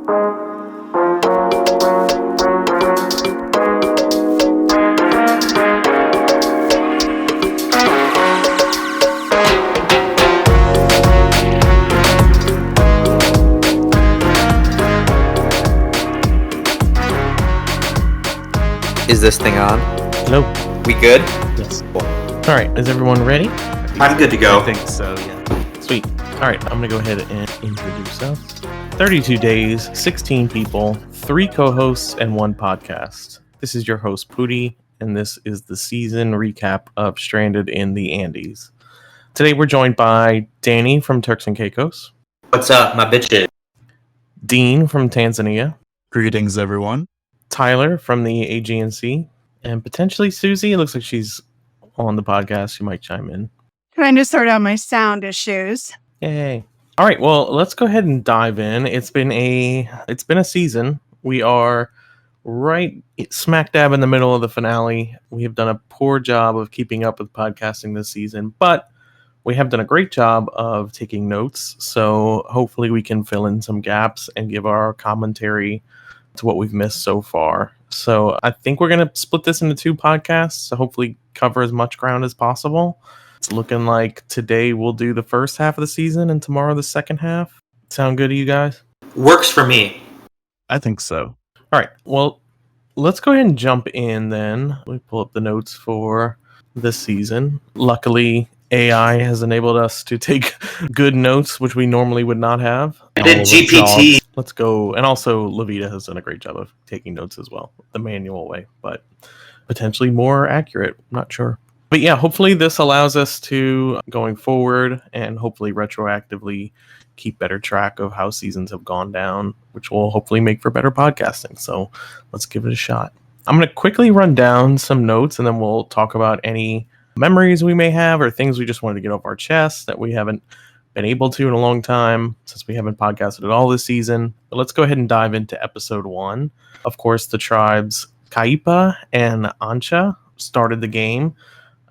Is this thing on? Hello. We good? Yes. All right. Is everyone ready? I'm good to go. I think so, yeah. Sweet. All right. I'm going to go ahead and introduce us. 32 days, 16 people, 3 co-hosts, and 1 podcast. This is your host, Poody, and this is the season recap of Stranded in the Andes. Today, we're joined by Danni from Turks and Caicos. What's up, my bitches? Dean from Tanzania. Greetings, everyone. Tyler from the Aegean Sea. And potentially Susie. It looks like she's on the podcast. She might chime in. Trying to sort out my sound issues. Yay. All right, well, let's go ahead and dive in. It's been a season. We are right smack dab in the middle of the finale. We have done a poor job of keeping up with podcasting this season, but we have done a great job of taking notes. So hopefully we can fill in some gaps and give our commentary to what we've missed so far. So I think we're going to split this into 2 podcasts to hopefully cover as much ground as possible. It's looking like today we'll do the first half of the season and tomorrow the second half. Sound good to you guys? Works for me. I think so. All right. Well, let's go ahead and jump in then. We pull up the notes for this season. Luckily, AI has enabled us to take good notes, which we normally would not have. I did GPT. Let's go. And also, Levita has done a great job of taking notes as well, the manual way, but potentially more accurate. I'm not sure. But yeah, hopefully this allows us to, going forward, and hopefully retroactively keep better track of how seasons have gone down, which will hopefully make for better podcasting. So let's give it a shot. I'm going to quickly run down some notes, and then we'll talk about any memories we may have or things we just wanted to get off our chest that we haven't been able to in a long time since we haven't podcasted at all this season. But let's go ahead and dive into episode 1. Of course, the tribes Kaipa and Ancha started the game.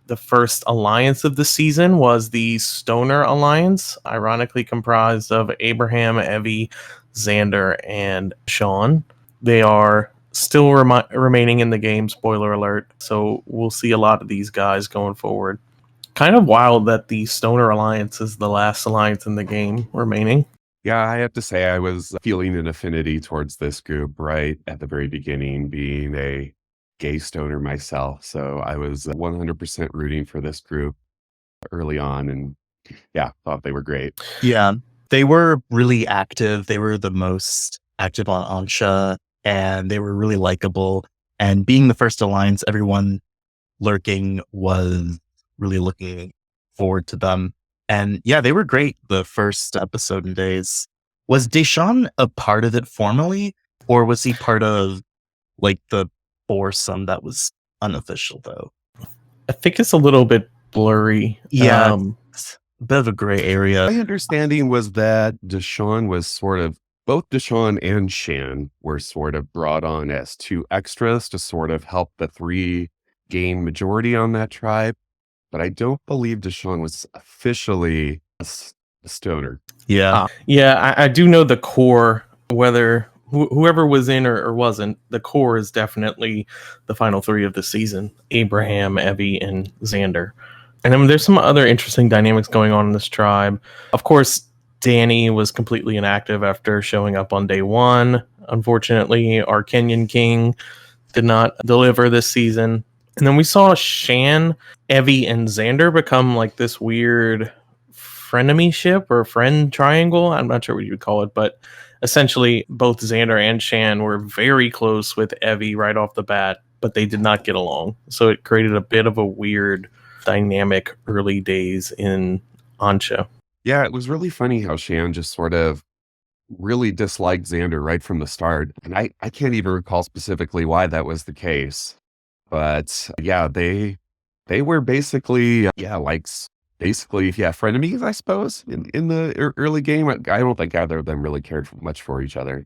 The first alliance of the season was the Stoner Alliance, ironically comprised of Abraham, Evie, Xander, and Sean. They are still remaining in the game, spoiler alert, so we'll see a lot of these guys going forward. Kind of wild that the Stoner Alliance is the last alliance in the game remaining. Yeah, I have to say I was feeling an affinity towards this group right at the very beginning, being a gay stoner myself. So I was 100% rooting for this group early on, and yeah, thought they were great. Yeah, they were really active. They were the most active on Ansha, and they were really likable. And being the first alliance, everyone lurking was really looking forward to them. And yeah, they were great the first episode and days. Was Deshaun a part of it formally, or was he part of like the foursome that was unofficial though? I think it's a little bit blurry. Yeah, it's a bit of a gray area. My understanding was that Deshaun was both Deshaun and Shan were sort of brought on as 2 extras to sort of help the 3 gain majority on that tribe. But I don't believe Deshaun was officially a stoner. Yeah. Yeah, I do know the core, whether whoever was in or wasn't, the core is definitely the final 3 of the season: Abraham, Evie, and Xander. And then there's some other interesting dynamics going on in this tribe. Of course, Danni was completely inactive after showing up on day 1. Unfortunately, our Kenyan king did not deliver this season. And then we saw Shan, Evie, and Xander become like this weird frenemyship or friend triangle. I'm not sure what you would call it, but essentially both Xander and Shan were very close with Evie right off the bat, but they did not get along. So it created a bit of a weird dynamic early days in Ancha. Yeah, it was really funny how Shan just sort of really disliked Xander right from the start. And I can't even recall specifically why that was the case. But yeah, they were basically, frenemies, I suppose, in the early game. I don't think either of them really cared much for each other.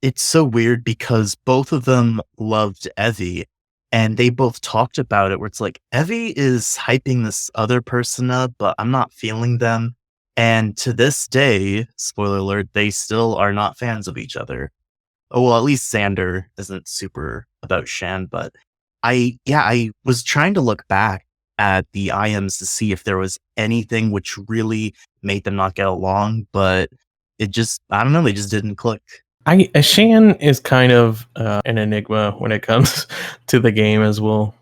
It's so weird because both of them loved Evie, and they both talked about it where it's like, Evie is hyping this other person up, but I'm not feeling them. And to this day, spoiler alert, they still are not fans of each other. Oh, well, at least Xander isn't super about Shan, but I was trying to look back at the IMs to see if there was anything which really made them not get along, but I don't know, they just didn't click. Shan is kind of an enigma when it comes to the game, as we'll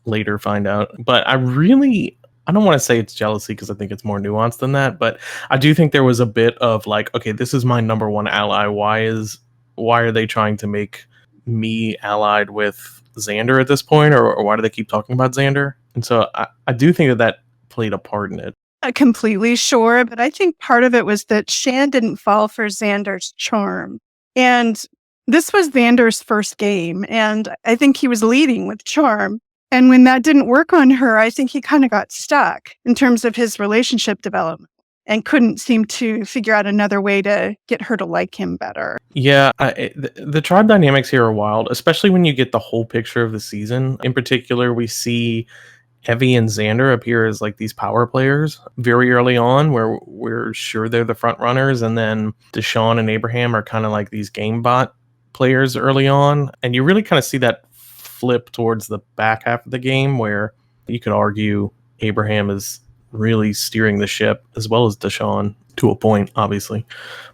later find out. But I don't want to say it's jealousy because I think it's more nuanced than that. But I do think there was a bit of like, okay, this is my number one ally. Why are they trying to make me allied with Xander at this point, or why do they keep talking about Xander? And so I do think that played a part in it. Not completely sure, but I think part of it was that Shan didn't fall for Xander's charm. And this was Xander's first game, and I think he was leading with charm. And when that didn't work on her, I think he kind of got stuck in terms of his relationship development and couldn't seem to figure out another way to get her to like him better. Yeah, the tribe dynamics here are wild, especially when you get the whole picture of the season. In particular, we see Evie and Xander appear as like these power players very early on, where we're sure they're the front runners, and then Deshaun and Abraham are kind of like these game bot players early on, and you really kind of see that flip towards the back half of the game, where you could argue Abraham is really steering the ship as well as Deshaun to a point, obviously.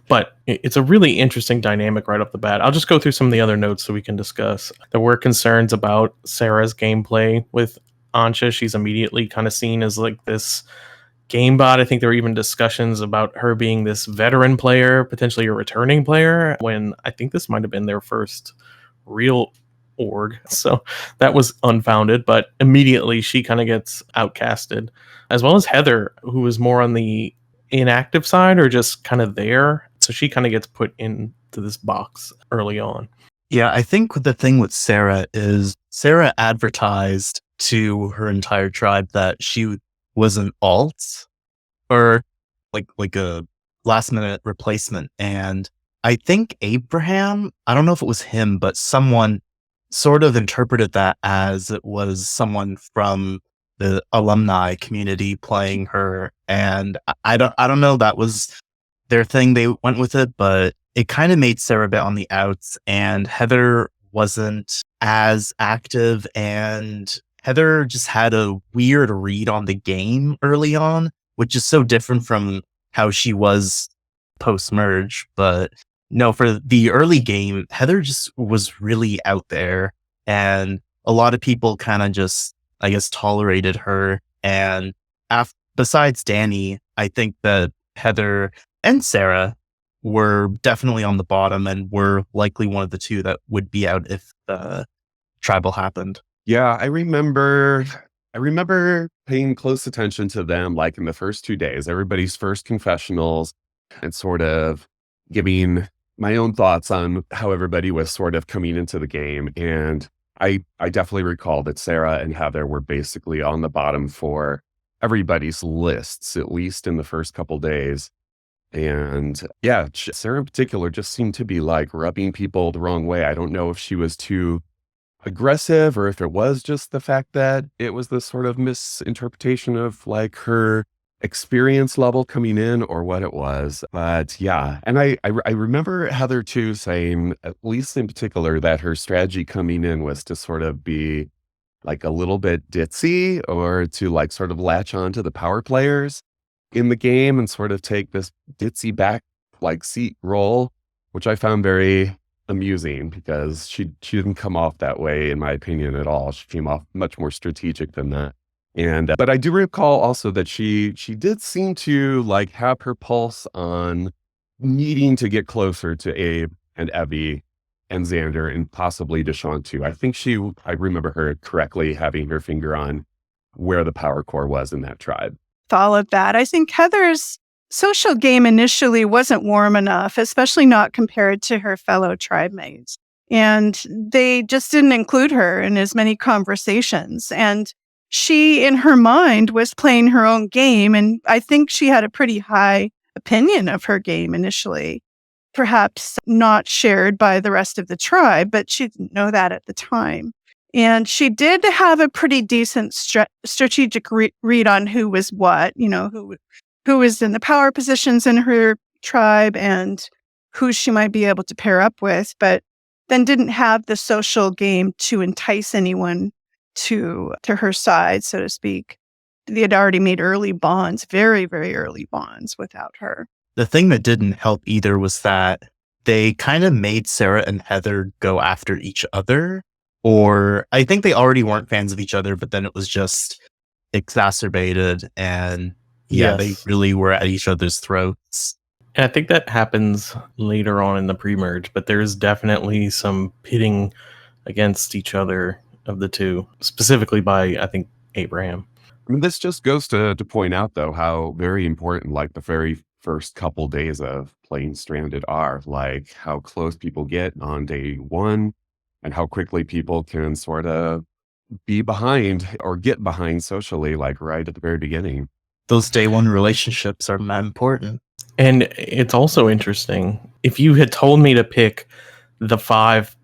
But it's a really interesting dynamic right off the bat. I'll just go through some of the other notes so we can discuss. There were concerns about Sarah's gameplay with Ansha. She's immediately kind of seen as like this game bot. I think there were even discussions about her being this veteran player, potentially a returning player, when I think this might have been their first real org. So that was unfounded, but immediately she kind of gets outcasted, as well as Heather, who was more on the inactive side or just kind of there. So she kind of gets put into this box early on. Yeah, I think the thing with Sarah is Sarah advertised to her entire tribe that she was an alt or like a last minute replacement. And I think Abraham, I don't know if it was him, but someone sort of interpreted that as it was someone from the alumni community playing her. And I don't know, that was their thing. They went with it, but it kind of made Sarah a bit on the outs, and Heather wasn't as active, and Heather just had a weird read on the game early on, which is so different from how she was post-merge. But no, for the early game, Heather just was really out there, and a lot of people kind of just, I guess, tolerated her. And besides Danni, I think that Heather and Sarah were definitely on the bottom and were likely one of the two that would be out if the tribal happened. Yeah, I remember paying close attention to them like in the first 2 days, everybody's first confessionals, and sort of giving my own thoughts on how everybody was sort of coming into the game. And I definitely recall that Sarah and Heather were basically on the bottom for everybody's lists, at least in the first couple days. And yeah, Sarah in particular just seemed to be like rubbing people the wrong way. I don't know if she was too aggressive or if it was just the fact that it was this sort of misinterpretation of like her experience level coming in or what it was. But yeah, and I remember Heather too saying, at least in particular, that her strategy coming in was to sort of be like a little bit ditzy, or to like sort of latch on to the power players in the game and sort of take this ditzy back like seat role, which I found very amusing because she didn't come off that way in my opinion at all. She came off much more strategic than that. And but I do recall also that she did seem to like have her pulse on needing to get closer to Abe and Evie and Xander and possibly Deshaun too. I remember her correctly having her finger on where the power core was in that tribe. All of that, I think Heather's social game initially wasn't warm enough, especially not compared to her fellow tribe mates. And they just didn't include her in as many conversations. And she, in her mind, was playing her own game. And I think she had a pretty high opinion of her game initially, perhaps not shared by the rest of the tribe, but she didn't know that at the time. And she did have a pretty decent strategic read on who was what, who was in the power positions in her tribe and who she might be able to pair up with. But then didn't have the social game to entice anyone to her side, so to speak. They had already made early bonds, very, very early bonds without her. The thing that didn't help either was that they kind of made Sarah and Heather go after each other. Or I think they already weren't fans of each other, but then it was just exacerbated. And yeah, they Yes. really were at each other's throats. And I think that happens later on in the pre-merge, but there's definitely some pitting against each other of the two, specifically by, I think, Abraham. I mean, this just goes to point out, though, how very important, like, the very first couple days of playing Stranded are, like how close people get on day one and how quickly people can sort of be behind or get behind socially, like right at the very beginning. Those day one relationships are important. And it's also interesting. If you had told me to pick the 5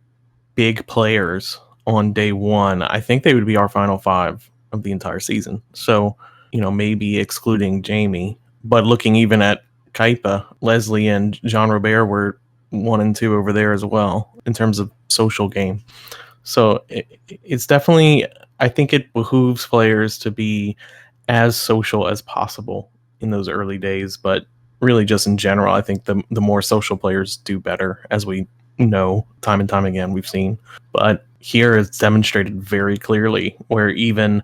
big players on day one, I think they would be our final 5 of the entire season. So, maybe excluding Jamie, but looking even at Kaipa, Leslie and Jean Robert were 1 and 2 over there as well in terms of social game. So it's definitely, I think it behooves players to be as social as possible in those early days, but really just in general, I think the more social players do better, as we know time and time again, we've seen. But here it's demonstrated very clearly where even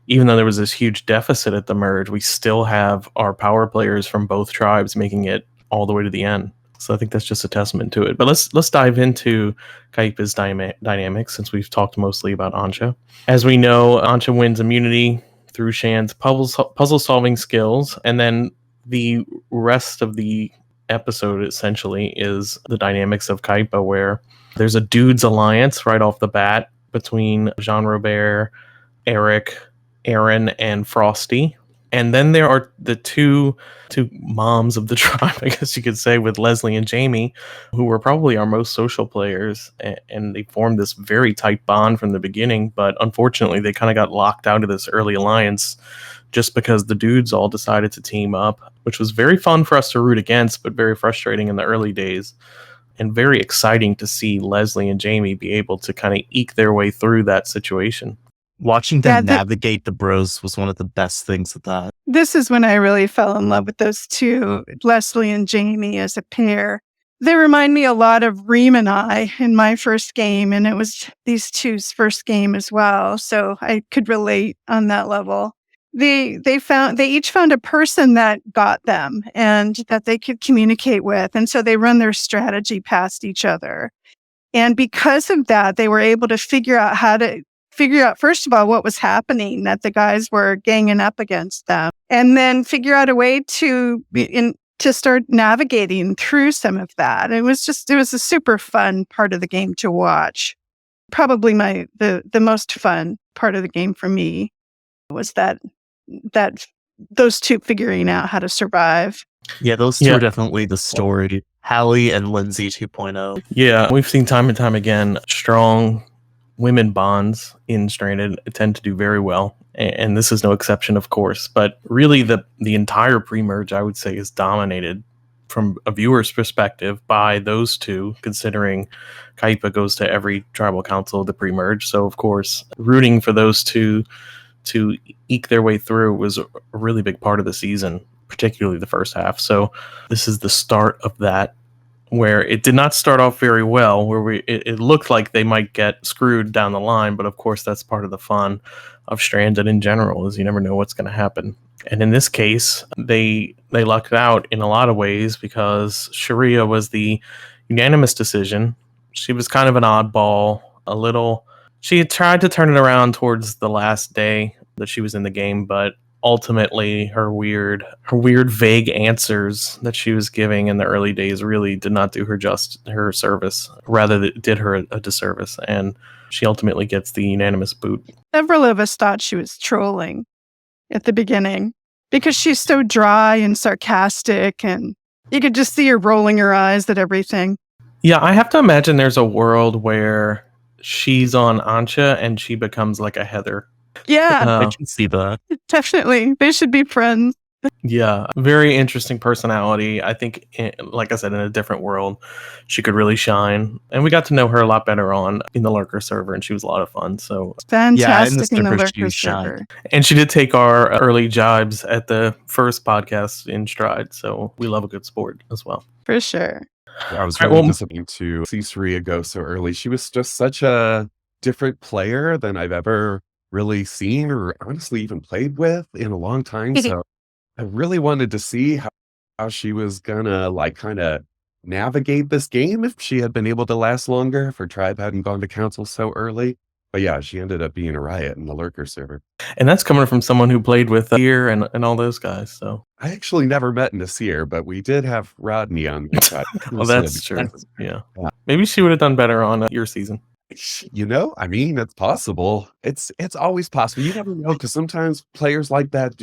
though there was this huge deficit at the merge, we still have our power players from both tribes making it all the way to the end. So I think that's just a testament to it. But let's dive into Kaipa's dynamics, since we've talked mostly about Ansha. As we know, Ansha wins immunity through Shan's puzzle solving skills, and then the rest of the episode essentially is the dynamics of Kaipa, where there's a dudes alliance right off the bat between Jean Robert, Eric, Aaron, and Frosty. And then there are the two moms of the tribe, I guess you could say, with Leslie and Jamie, who were probably our most social players. And they formed this very tight bond from the beginning. But unfortunately, they kind of got locked out of this early alliance just because the dudes all decided to team up, which was very fun for us to root against, but very frustrating in the early days. And very exciting to see Leslie and Jamie be able to kind of eke their way through that situation. Watching them navigate the bros was one of the best things of that. This is when I really fell in love with those two, Leslie and Jamie as a pair. They remind me a lot of Reem and I in my first game, and it was these two's first game as well, so I could relate on that level. They each found a person that got them and that they could communicate with, and so they run their strategy past each other. And because of that, they were able to figure out, first of all, what was happening, that the guys were ganging up against them, and then figure out a way to start navigating through some of that. It was a super fun part of the game to watch. Probably the most fun part of the game for me was that those two figuring out how to survive. Yeah, those two are definitely the story. Hallie and Lindsay 2.0. Yeah, we've seen time and time again, strong women bonds in Stranded tend to do very well, and this is no exception, of course. But really, the entire pre-merge, I would say, is dominated from a viewer's perspective by those two, considering Kaipa goes to every tribal council of the pre-merge. So, of course, rooting for those two to eke their way through was a really big part of the season, particularly the first half. So this is the start of that, where it did not start off very well, where it looked like they might get screwed down the line, but of course that's part of the fun of Stranded in general, is you never know what's going to happen. And in this case, they lucked out in a lot of ways, because Sharia was the unanimous decision. She was kind of an oddball, she had tried to turn it around towards the last day that she was in the game, but ultimately her weird vague answers that she was giving in the early days really did not do her service. Rather, it did her a disservice, and she ultimately gets the unanimous boot. Several of us thought she was trolling at the beginning because she's so dry and sarcastic, and you could just see her rolling her eyes at everything. Yeah, I have to imagine there's a world where she's on Ansha and she becomes like a Heather. Yeah, I can see that. definitely. They should be friends. Yeah, very interesting personality. I think, like I said, in a different world, she could really shine. And we got to know her a lot better on in the Lurker server, and she was a lot of fun. So, Yeah, in the Fantastic in the server, Lurker she shined. server. and she did take our early jibes at the first podcast in stride. So we love a good sport as well. For sure. Yeah, I was All right, really well- disappointed to see Saria go so early. She was just such a different player than I've ever really seen or honestly even played with in a long time. So I really wanted to see how she was gonna like kind of navigate this game if she had been able to last longer, if her tribe hadn't gone to council so early. But yeah, she ended up being a riot in the Lurker server. And that's coming from someone who played with Ear and all those guys. So, I actually never met Nasir, but we did have Rodney on my tribe. well, that's true. Yeah. Yeah. Maybe she would have done better on your season. You know, I mean, it's possible. It's always possible. You never know because sometimes players like that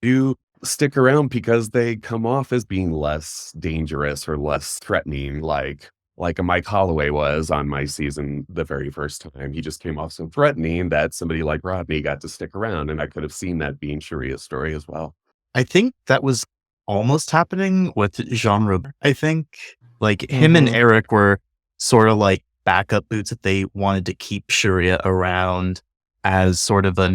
do stick around because they come off as being less dangerous or less threatening, like a Mike Holloway was on my season the very first time. He just came off so threatening that somebody like Rodney got to stick around, and I could have seen that being Sharia's story as well. I think that was almost happening with Jean Robert. I think like him and Eric were sort of like backup boots that they wanted to keep Sharia around as sort of a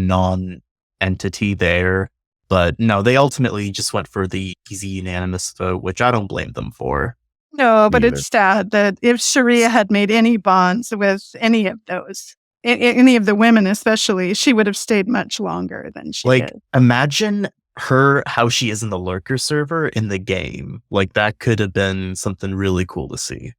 non-entity there. But no, they ultimately just went for the easy unanimous vote, which I don't blame them for. No, but Neither. it's sad that if Sharia had made any bonds with any of those, any of the women especially, she would have stayed much longer than she Like, did. imagine her, how she is in the Lurker server in the game. Like, that could have been something really cool to see.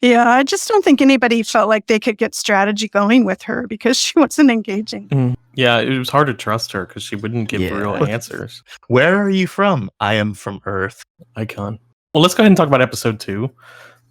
Yeah, I just don't think anybody felt like they could get strategy going with her because she wasn't engaging. Yeah, it was hard to trust her because she wouldn't give Yeah. real answers. Where are you from? I am from Earth. Icon. Well, let's go ahead and talk about episode 2.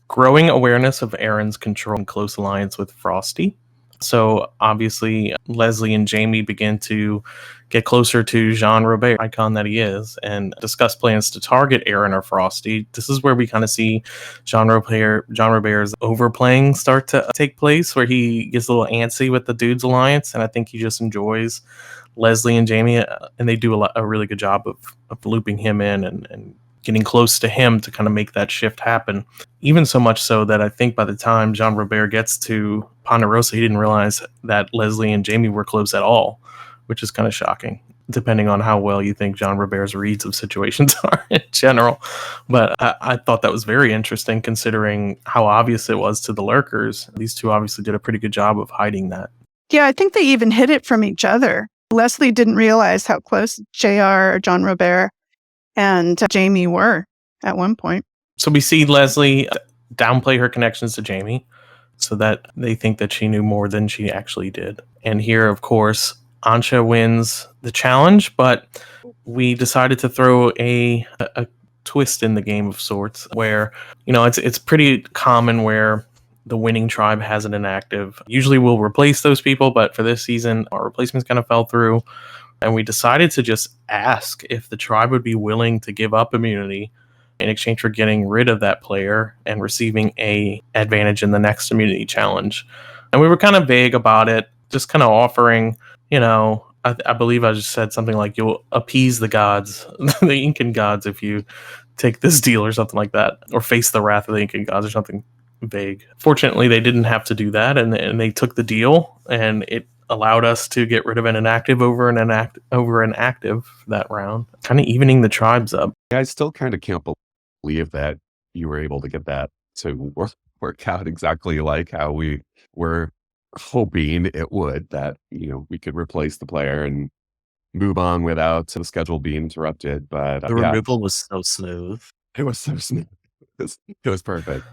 Growing awareness of Aaron's control and close alliance with Frosty. So obviously, Leslie and Jamie begin to get closer to Jean Robert, icon that he is, and discuss plans to target Aaron or Frosty. This is where we kind of see Jean Robert's overplaying start to take place, where he gets a little antsy with the Dudes Alliance, and I think he just enjoys Leslie and Jamie, and they do a really good job of looping him in and getting close to him to kind of make that shift happen. Even so much so that I think by the time Jean Robert gets to Ponderosa, he didn't realize that Leslie and Jamie were close at all, which is kind of shocking, depending on how well you think Jean Robert's reads of situations are in general. But I thought that was very interesting considering how obvious it was to the Lurkers. These two obviously did a pretty good job of hiding that. Yeah, I think they even hid it from each other. Leslie didn't realize how close JR, Jean Robert, and Jamie were at one point. So we see Leslie downplay her connections to Jamie so that they think that she knew more than she actually did. And here, of course, Ansha wins the challenge, but we decided to throw a twist in the game of sorts where, it's pretty common where the winning tribe has an inactive. Usually we'll replace those people, but for this season, our replacements kind of fell through. And we decided to just ask if the tribe would be willing to give up immunity in exchange for getting rid of that player and receiving a advantage in the next immunity challenge. And we were kind of vague about it, just kind of offering, I believe I just said something like, you'll appease the gods, the Incan gods, if you take this deal or something like that, or face the wrath of the Incan gods or something vague. Fortunately, they didn't have to do that, and they took the deal, and it allowed us to get rid of an inactive over an active that round, kind of evening the tribes up. I still kind of can't believe that you were able to get that to work out exactly like how we were hoping it would, that, we could replace the player and move on without the schedule being interrupted. But The removal was so smooth. it was so smooth. It was perfect.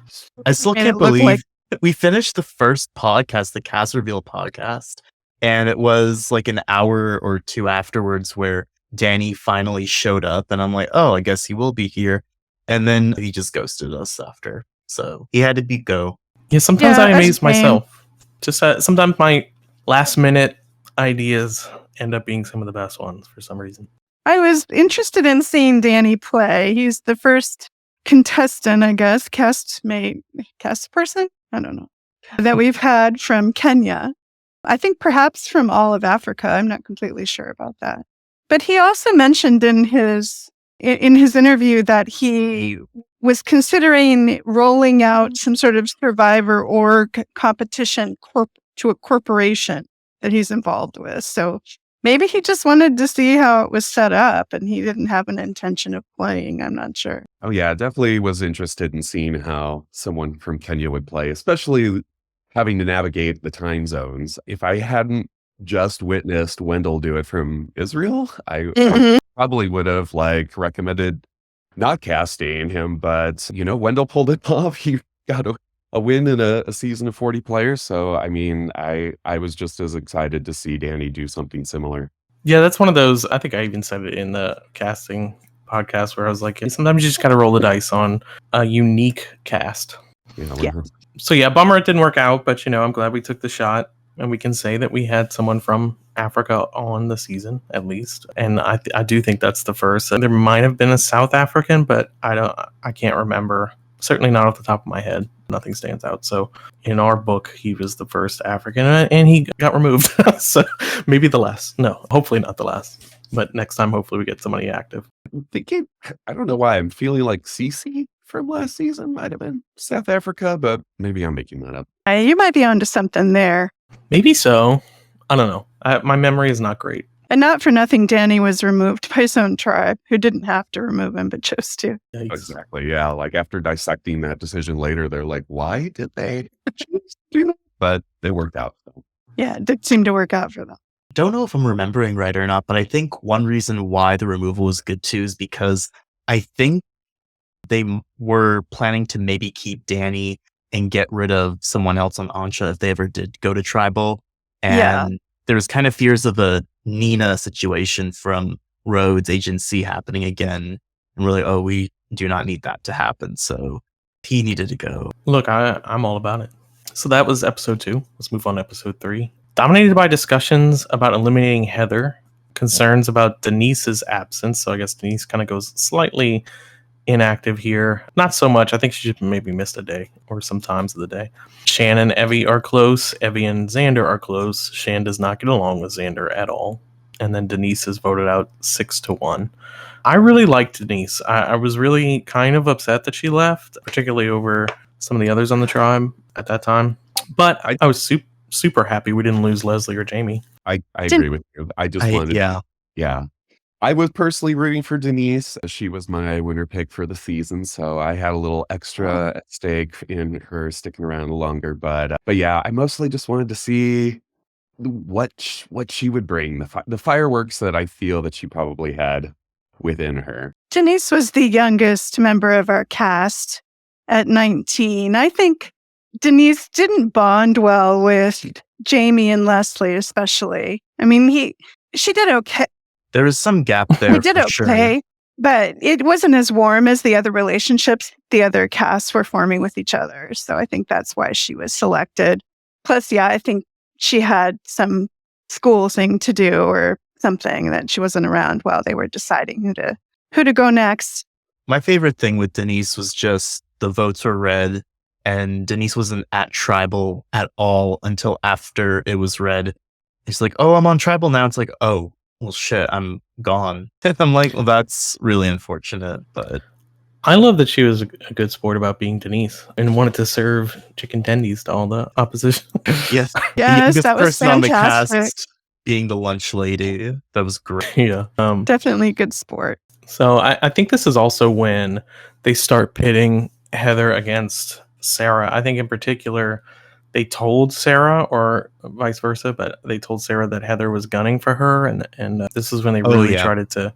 I still And can't it looked believe like- we finished the first podcast, the Cast Reveal podcast, and it was like an hour or two afterwards where Danni finally showed up, and I'm like, oh, I guess he will be here. And then he just ghosted us after. So he had to go. Yeah, sometimes Yeah, I that's amaze a shame. myself. Just sometimes my last minute ideas end up being some of the best ones for some reason. I was interested in seeing Danni play. He's the first contestant, I guess, cast person? I don't know. That we've had from Kenya. I think perhaps from all of Africa. I'm not completely sure about that. But he also mentioned in his in his interview that he was considering rolling out some sort of survivor org competition to a corporation that he's involved with. So maybe he just wanted to see how it was set up and he didn't have an intention of playing. I'm not sure. Oh, yeah, definitely was interested in seeing how someone from Kenya would play, especially having to navigate the time zones. If I hadn't just witnessed Wendell do it from Israel, I probably would have recommended not casting him. But, Wendell pulled it off. He got a win in a season of 40 players. So, I mean, I was just as excited to see Danni do something similar. Yeah, that's one of those. I think I even said it in the casting podcast where I was like, sometimes you just got to roll the dice on a unique cast. Yeah. So yeah, bummer it didn't work out, but I'm glad we took the shot, and we can say that we had someone from Africa on the season at least, and I do think that's the first. There might have been a South African, but I can't remember. Certainly not off the top of my head. Nothing stands out. So in our book, he was the first African, and he got removed. So maybe the last. No, hopefully not the last. But next time, hopefully we get somebody active. I don't know why I'm feeling like Susie from last season might have been South Africa, but maybe I'm making that up. You might be onto something there. Maybe so. I don't know. My memory is not great. And not for nothing, Danni was removed by his own tribe, who didn't have to remove him, but chose to. Yikes. Exactly. Yeah. After dissecting that decision later, they're like, why did they do that? But it worked out. Yeah, it did seem to work out for them. Don't know if I'm remembering right or not, but I think one reason why the removal was good too is because I think they were planning to maybe keep Danni and get rid of someone else on Ansha if they ever did go to tribal. And there was kind of fears of a Nina situation from Rhodes agency happening again. And we're like, we do not need that to happen. So he needed to go. Look, I'm all about it. So that was episode 2. Let's move on to episode 3. Dominated by discussions about eliminating Heather, concerns about Denise's absence. So I guess Denise kind of goes slightly inactive here. Not so much. I think she just maybe missed a day or some times of the day. Shan and Evie are close. Evie and Xander are close. Shan does not get along with Xander at all. And then Denise is voted out 6-1. I really liked Denise. I was really kind of upset that she left, particularly over some of the others on the tribe at that time. But I was super happy we didn't lose Leslie or Jamie. I agree with you. I wanted. Yeah. I was personally rooting for Denise. She was my winner pick for the season, so I had a little extra at stake in her sticking around longer. But yeah, I mostly just wanted to see what she would bring, the fireworks that I feel that she probably had within her. Denise was the youngest member of our cast at 19. I think Denise didn't bond well with Jamie and Leslie, especially. I mean, she did okay. There was some gap there. We did okay, sure. But it wasn't as warm as the other relationships the other casts were forming with each other. So I think that's why she was selected. Plus, I think she had some school thing to do or something that she wasn't around while they were deciding who to go next. My favorite thing with Denise was just the votes were read and Denise wasn't at tribal at all until after it was read. It's like, I'm on tribal now. It's like, well, shit, I'm gone. I'm like, well, that's really unfortunate, but I love that she was a good sport about being Denise and wanted to serve chicken tendies to all the opposition. Yes, that was fantastic. On the cast being the lunch lady, that was great. Yeah, definitely a good sport. So I think this is also when they start pitting Heather against Sarah. I think in particular, they told Sarah, or vice versa, but they told Sarah that Heather was gunning for her, and this is when they really tried to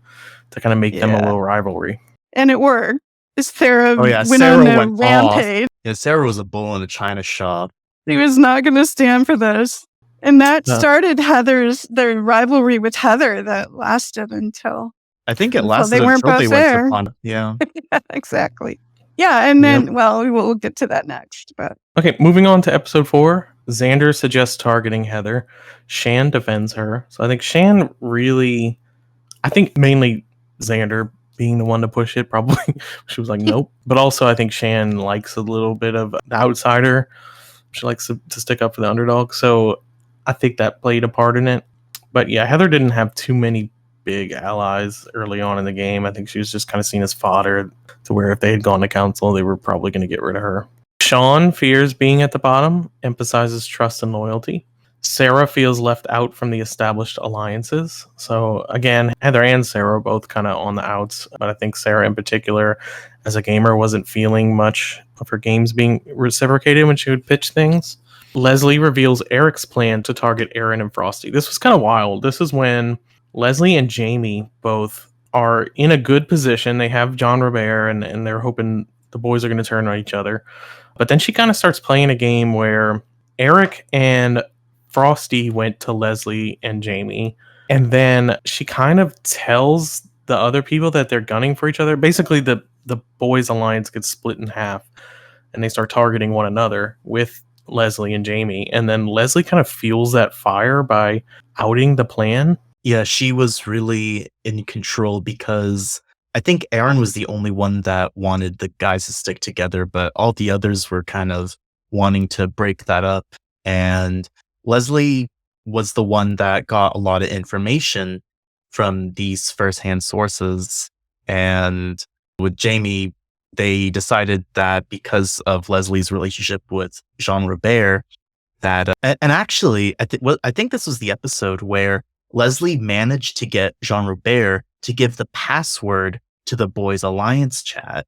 kind of make them a little rivalry. And it worked. Sarah went Sarah on a rampage. Yeah, Sarah was a bull in a china shop. He was not going to stand for this. And that started their rivalry with Heather that lasted until... I think it lasted they weren't until both they there. went to yeah, exactly. Yeah, and then, we'll get to that next. But okay, moving on to episode 4. Xander suggests targeting Heather. Shan defends her. So I think Shan really... I think mainly Xander being the one to push it, probably. She was like, nope. But also I think Shan likes a little bit of the outsider. She likes to stick up for the underdog. So I think that played a part in it. But yeah, Heather didn't have too many big allies early on in the game. I think she was just kind of seen as fodder, to where if they had gone to council, they were probably going to get rid of her. Sean fears being at the bottom, emphasizes trust and loyalty. Sarah feels left out from the established alliances. So again, Heather and Sarah are both kind of on the outs, but I think Sarah in particular, as a gamer, wasn't feeling much of her games being reciprocated when she would pitch things. Leslie reveals Eric's plan to target Aaron and Frosty. This was kind of wild. This is when Leslie and Jamie both are in a good position. They have John Robert, and they're hoping the boys are going to turn on each other. But then she kind of starts playing a game where Eric and Frosty went to Leslie and Jamie, and then she kind of tells the other people that they're gunning for each other. Basically, the boys' alliance gets split in half, and they start targeting one another with Leslie and Jamie. And then Leslie kind of fuels that fire by outing the plan. Yeah, she was really in control because I think Aaron was the only one that wanted the guys to stick together, but all the others were kind of wanting to break that up. And Leslie was the one that got a lot of information from these firsthand sources. And with Jamie, they decided that because of Leslie's relationship with Jean Robert, that and actually, I think this was the episode where Leslie managed to get Jean Robert to give the password to the Boys Alliance chat,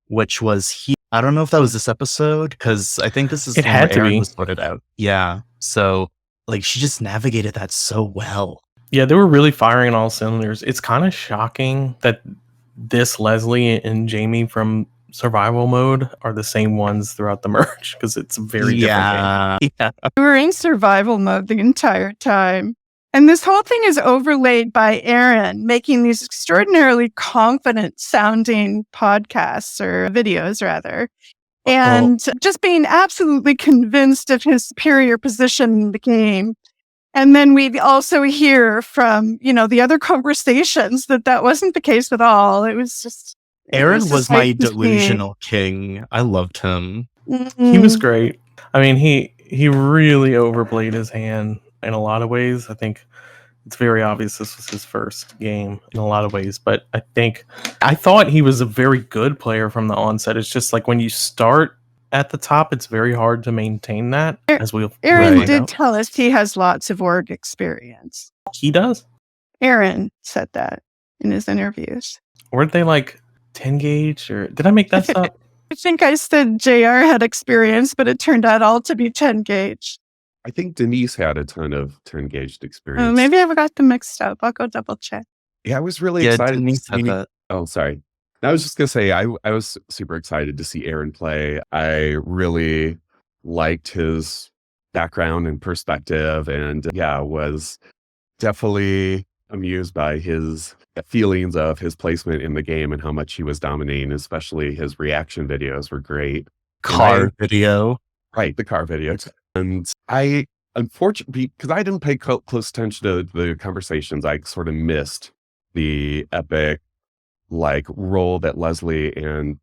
which was I don't know if that was this episode, because I think this is It had to Aaron be. was sorted out. Yeah, so like she just navigated that so well. Yeah, they were really firing on all cylinders. It's kind of shocking that this Leslie and Jamie from survival mode are the same ones throughout the merge, because it's a very different game. Yeah. We were in survival mode the entire time. And this whole thing is overlaid by Aaron making these extraordinarily confident sounding podcasts, or videos rather, and just being absolutely convinced of his superior position in the game. And then we also hear from, the other conversations that wasn't the case at all. It was just... Aaron was my like delusional king. I loved him. He was great. I mean, he really overplayed his hand in a lot of ways. I think it's very obvious this was his first game in a lot of ways, but I thought he was a very good player from the onset. It's just like when you start at the top, it's very hard to maintain that, as Aaron find did out. tell us he has lots of org experience. He does. Aaron said that in his interviews. Weren't they like 10 gauge, or did I make that up? I think I said JR had experience, but it turned out all to be 10 gauge. I think Denise had a ton of turn-gauged experience. Maybe I got them mixed up. I'll go double check. Yeah, I was really excited Denise to had see... that. Oh, sorry. I was just going to say, I was super excited to see Aaron play. I really liked his background and perspective, and was definitely amused by his feelings of his placement in the game and how much he was dominating, especially his reaction videos were great. Car video. Right, the car videos. And I, unfortunately, because I didn't pay close attention to the conversations, I sort of missed the epic role that Leslie and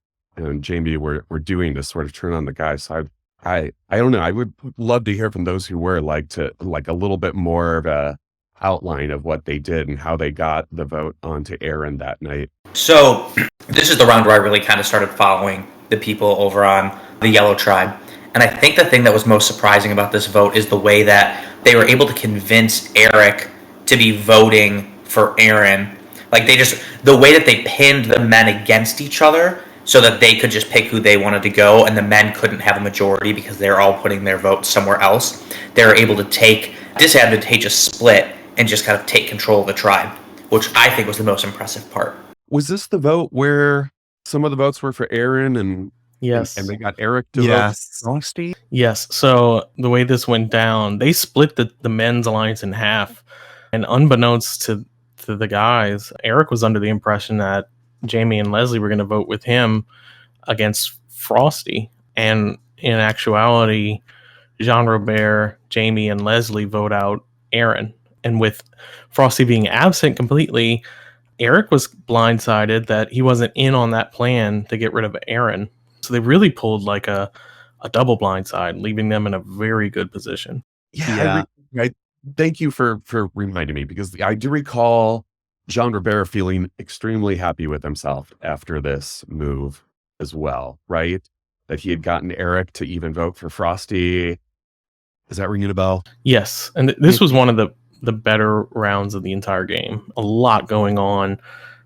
Jamie were doing to sort of turn on the guy. So I don't know. I would love to hear from those who were a little bit more of a outline of what they did and how they got the vote onto Aaron that night. So this is the round where I really kind of started following the people over on the Yellow Tribe. And I think the thing that was most surprising about this vote is the way that they were able to convince Eric to be voting for Aaron. The way that they pinned the men against each other so that they could just pick who they wanted to go, and the men couldn't have a majority because they're all putting their votes somewhere else. They were able to take disadvantageous split and just kind of take control of the tribe, which I think was the most impressive part. Was this the vote where some of the votes were for Aaron and Yes. and they got Eric to vote Frosty? Yes. So the way this went down, they split the men's alliance in half, and unbeknownst to the guys, Eric was under the impression that Jamie and Leslie were going to vote with him against Frosty, and in actuality, Jean Robert, Jamie, and Leslie vote out Aaron. And with Frosty being absent completely, Eric was blindsided that he wasn't in on that plan to get rid of Aaron. So they really pulled like a double blindside, leaving them in a very good position. Yeah. I thank you for reminding me, because I do recall Jean Robert feeling extremely happy with himself after this move as well, right? That he had gotten Eric to even vote for Frosty. Is that ringing a bell? Yes, and this was one of the better rounds of the entire game. A lot going on.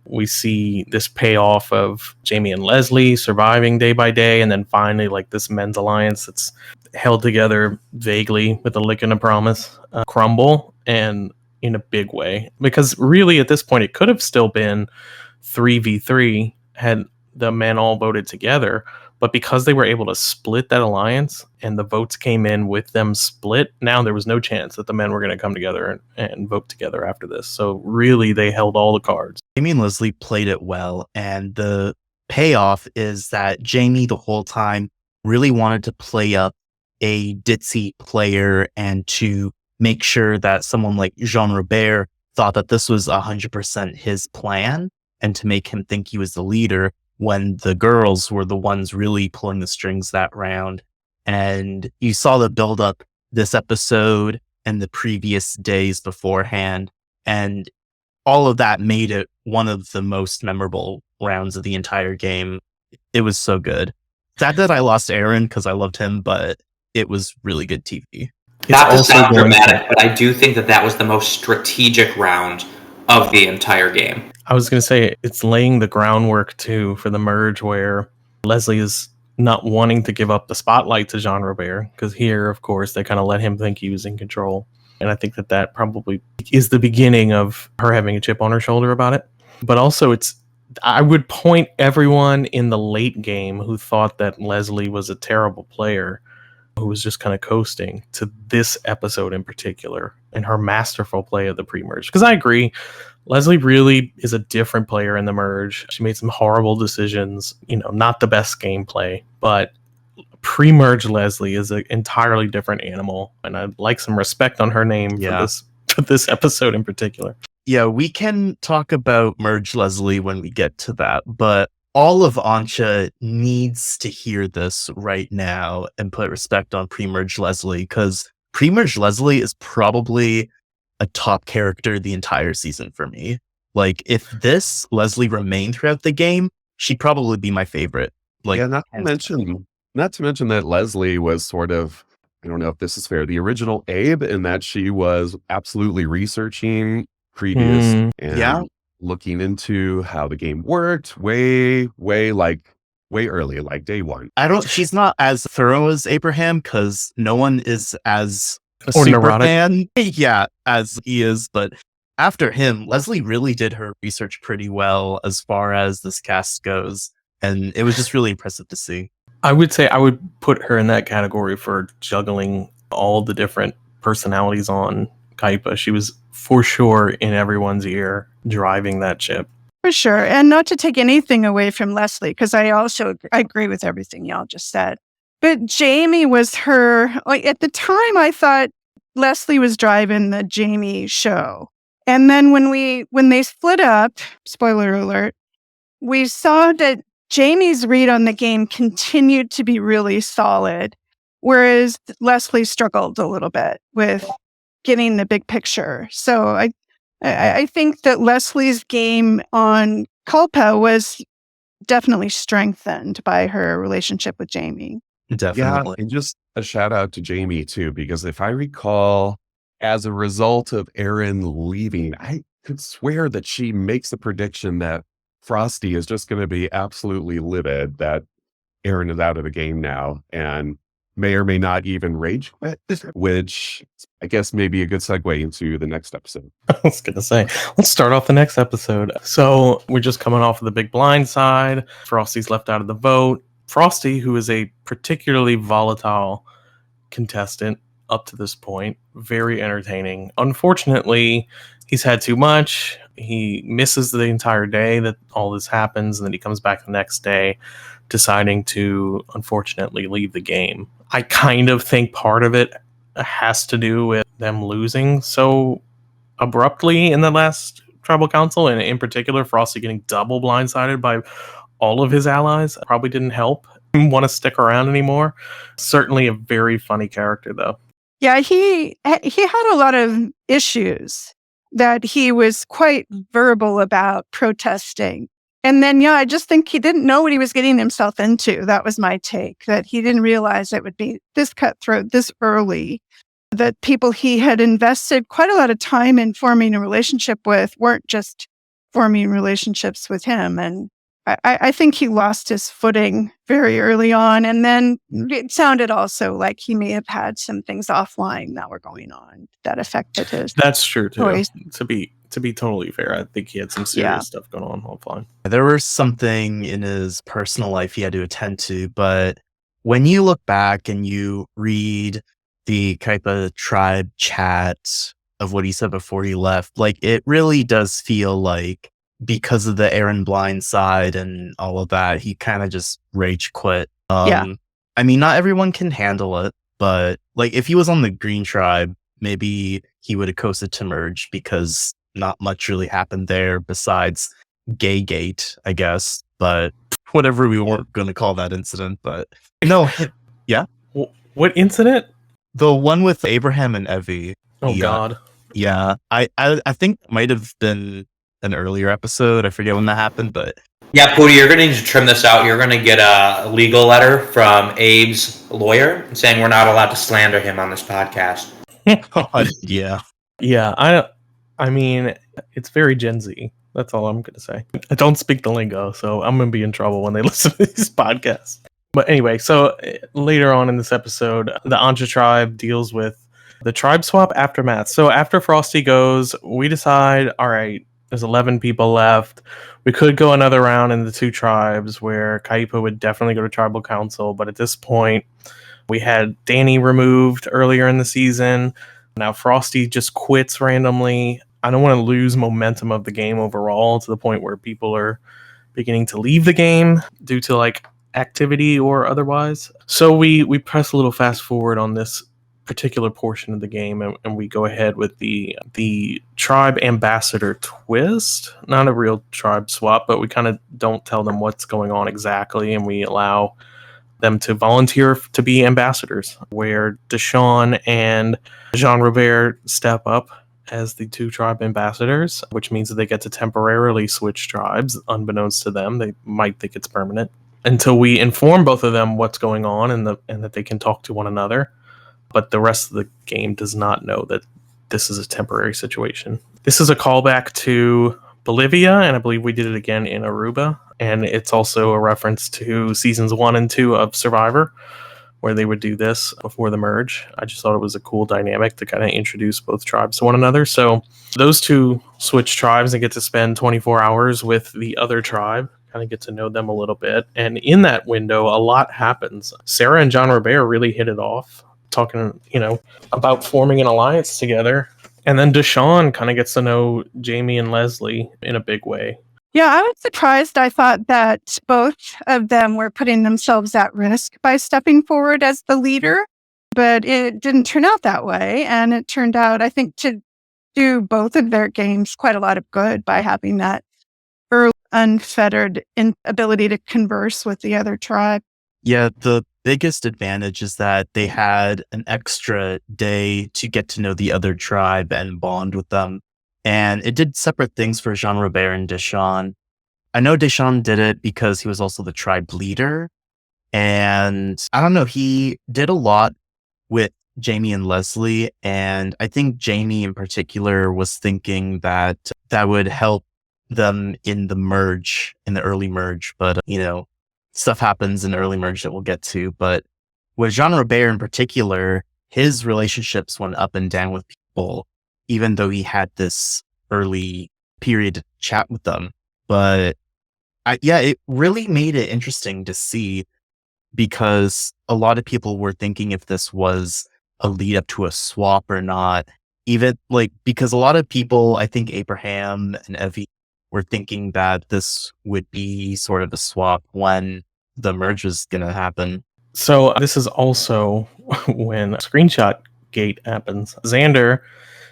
We see this payoff of Jamie and Leslie surviving day by day, and then finally, like, this men's alliance that's held together vaguely with a lick and a promise crumble, and in a big way. Because really, at this point, it could have still been 3v3 had the men all voted together. But because they were able to split that alliance and the votes came in with them split, now there was no chance that the men were going to come together and vote together after this. So really, they held all the cards. Jamie and Leslie played it well. And the payoff is that Jamie, the whole time, really wanted to play up a ditzy player and to make sure that someone like Jean Robert thought that this was 100% his plan and to make him think he was the leader, when the girls were the ones really pulling the strings that round. And you saw the build up this episode and the previous days beforehand. And all of that made it one of the most memorable rounds of the entire game. It was so good. Sad that I lost Aaron because I loved him, but it was really good TV. Not to sound dramatic, but I do think that was the most strategic round of the entire game. I was going to say, it's laying the groundwork, too, for the merge where Leslie is not wanting to give up the spotlight to Jean Robert, because here, of course, they kind of let him think he was in control. And I think that probably is the beginning of her having a chip on her shoulder about it. But also, I would point everyone in the late game who thought that Leslie was a terrible player, who was just kind of coasting, to this episode in particular and her masterful play of the pre-merge. Because I agree, Leslie really is a different player in the merge. She made some horrible decisions, not the best gameplay, but pre-merge Leslie is an entirely different animal, and I'd like some respect on her name for this episode in particular. Yeah, we can talk about merge Leslie when we get to that, but all of Ansha needs to hear this right now and put respect on pre-merge Leslie, because pre-merge Leslie is probably a top character the entire season for me. Like, if this Leslie remained throughout the game, she'd probably be my favorite. Like, yeah, not to mention that Leslie was sort of, I don't know if this is fair, the original Abe, in that she was absolutely researching previous and looking into how the game worked way early, like day one. She's not as thorough as Abraham, because no one is as or super neurotic fan, as he is. But after him, Leslie really did her research pretty well as far as this cast goes. And it was just really impressive to see. I would say I would put her in that category for juggling all the different personalities on Kaipa. She was for sure in everyone's ear driving that ship. For sure. And not to take anything away from Leslie, because I agree with everything y'all just said. But Jamie was her, like, at the time I thought Leslie was driving the Jamie show. And then when they split up, spoiler alert, we saw that Jamie's read on the game continued to be really solid, whereas Leslie struggled a little bit with getting the big picture. So I think that Leslie's game on Culpa was definitely strengthened by her relationship with Jamie. Definitely. Yeah, and just a shout out to Jamie too, because if I recall, as a result of Aaron leaving, I could swear that she makes the prediction that Frosty is just going to be absolutely livid that Aaron is out of the game now and may or may not even rage quit, which I guess may be a good segue into the next episode. I was going to say, let's start off the next episode. So we're just coming off of the big blind side. Frosty's left out of the vote. Frosty, who is a particularly volatile contestant up to this point, very entertaining. Unfortunately, he's had too much. He misses the entire day that all this happens, and then he comes back the next day deciding to, unfortunately, leave the game. I kind of think part of it has to do with them losing so abruptly in the last tribal council, and in particular, Frosty getting double blindsided by all of his allies probably didn't help him want to stick around anymore. Certainly a very funny character, though. Yeah, he had a lot of issues that he was quite verbal about protesting. And then, I just think he didn't know what he was getting himself into. That was my take, that he didn't realize it would be this cutthroat this early, that people he had invested quite a lot of time in forming a relationship with weren't just forming relationships with him. And I think he lost his footing very early on. And then it sounded also like he may have had some things offline that were going on that affected his That's true too. choice. To be totally fair, I think he had some serious stuff going on offline. There was something in his personal life he had to attend to, but when you look back and you read the Kaipa tribe chat of what he said before he left, like, it really does feel like because of the Aaron Blind side and all of that, he kind of just rage quit. I mean, not everyone can handle it, but like if he was on the Green Tribe, maybe he would have coasted to merge because not much really happened there besides Gaygate, I guess. But whatever we weren't going to call that incident, but no, yeah. What incident? The one with Abraham and Evie. Oh God. Yeah, I think it might have been an earlier episode. I forget when that happened, but Yeah, Poody, you're going to need to trim this out. You're going to get a legal letter from Abe's lawyer saying we're not allowed to slander him on this podcast. yeah. Yeah, I mean, it's very Gen Z. That's all I'm going to say. I don't speak the lingo, so I'm going to be in trouble when they listen to these podcasts. But anyway, so later on in this episode, the Anja tribe deals with the tribe swap aftermath. So after Frosty goes, we decide, all right, there's 11 people left. We could go another round in the two tribes where Kaipa would definitely go to tribal council. But at this point, we had Danni removed earlier in the season. Now Frosty just quits randomly. I don't want to lose momentum of the game overall to the point where people are beginning to leave the game due to like activity or otherwise. So we press a little fast forward on this particular portion of the game, and we go ahead with the tribe ambassador twist. Not a real tribe swap, but we kind of don't tell them what's going on exactly, and we allow them to volunteer to be ambassadors, where Deshawn and Jean Robert step up as the two tribe ambassadors, which means that they get to temporarily switch tribes, unbeknownst to them. They might think it's permanent, until we inform both of them what's going on and that they can talk to one another. But the rest of the game does not know that this is a temporary situation. This is a callback to Bolivia, and I believe we did it again in Aruba. And it's also a reference to seasons 1 and 2 of Survivor, where they would do this before the merge. I just thought it was a cool dynamic to kind of introduce both tribes to one another. So those two switch tribes and get to spend 24 hours with the other tribe, kind of get to know them a little bit. And in that window, a lot happens. Sarah and John Robert really hit it off, talking, about forming an alliance together. And then Deshawn kind of gets to know Jamie and Leslie in a big way. Yeah, I was surprised. I thought that both of them were putting themselves at risk by stepping forward as the leader, but it didn't turn out that way. And it turned out, I think, to do both of their games quite a lot of good by having that early, unfettered ability to converse with the other tribe. Yeah, the biggest advantage is that they had an extra day to get to know the other tribe and bond with them. And it did separate things for Jean Robert and Deshawn. I know Deshawn did it because he was also the tribe leader. And I don't know, he did a lot with Jamie and Leslie. And I think Jamie in particular was thinking that that would help them in the merge, in the early merge. But, stuff happens in early merge that we'll get to. But with Jean Robert in particular, his relationships went up and down with people, even though he had this early period to chat with them. But it really made it interesting to see, because a lot of people were thinking if this was a lead up to a swap or not. Even because a lot of people, I think Abraham and Evie, were thinking that this would be sort of a swap when the merge was going to happen. So this is also when Screenshot Gate happens. Xander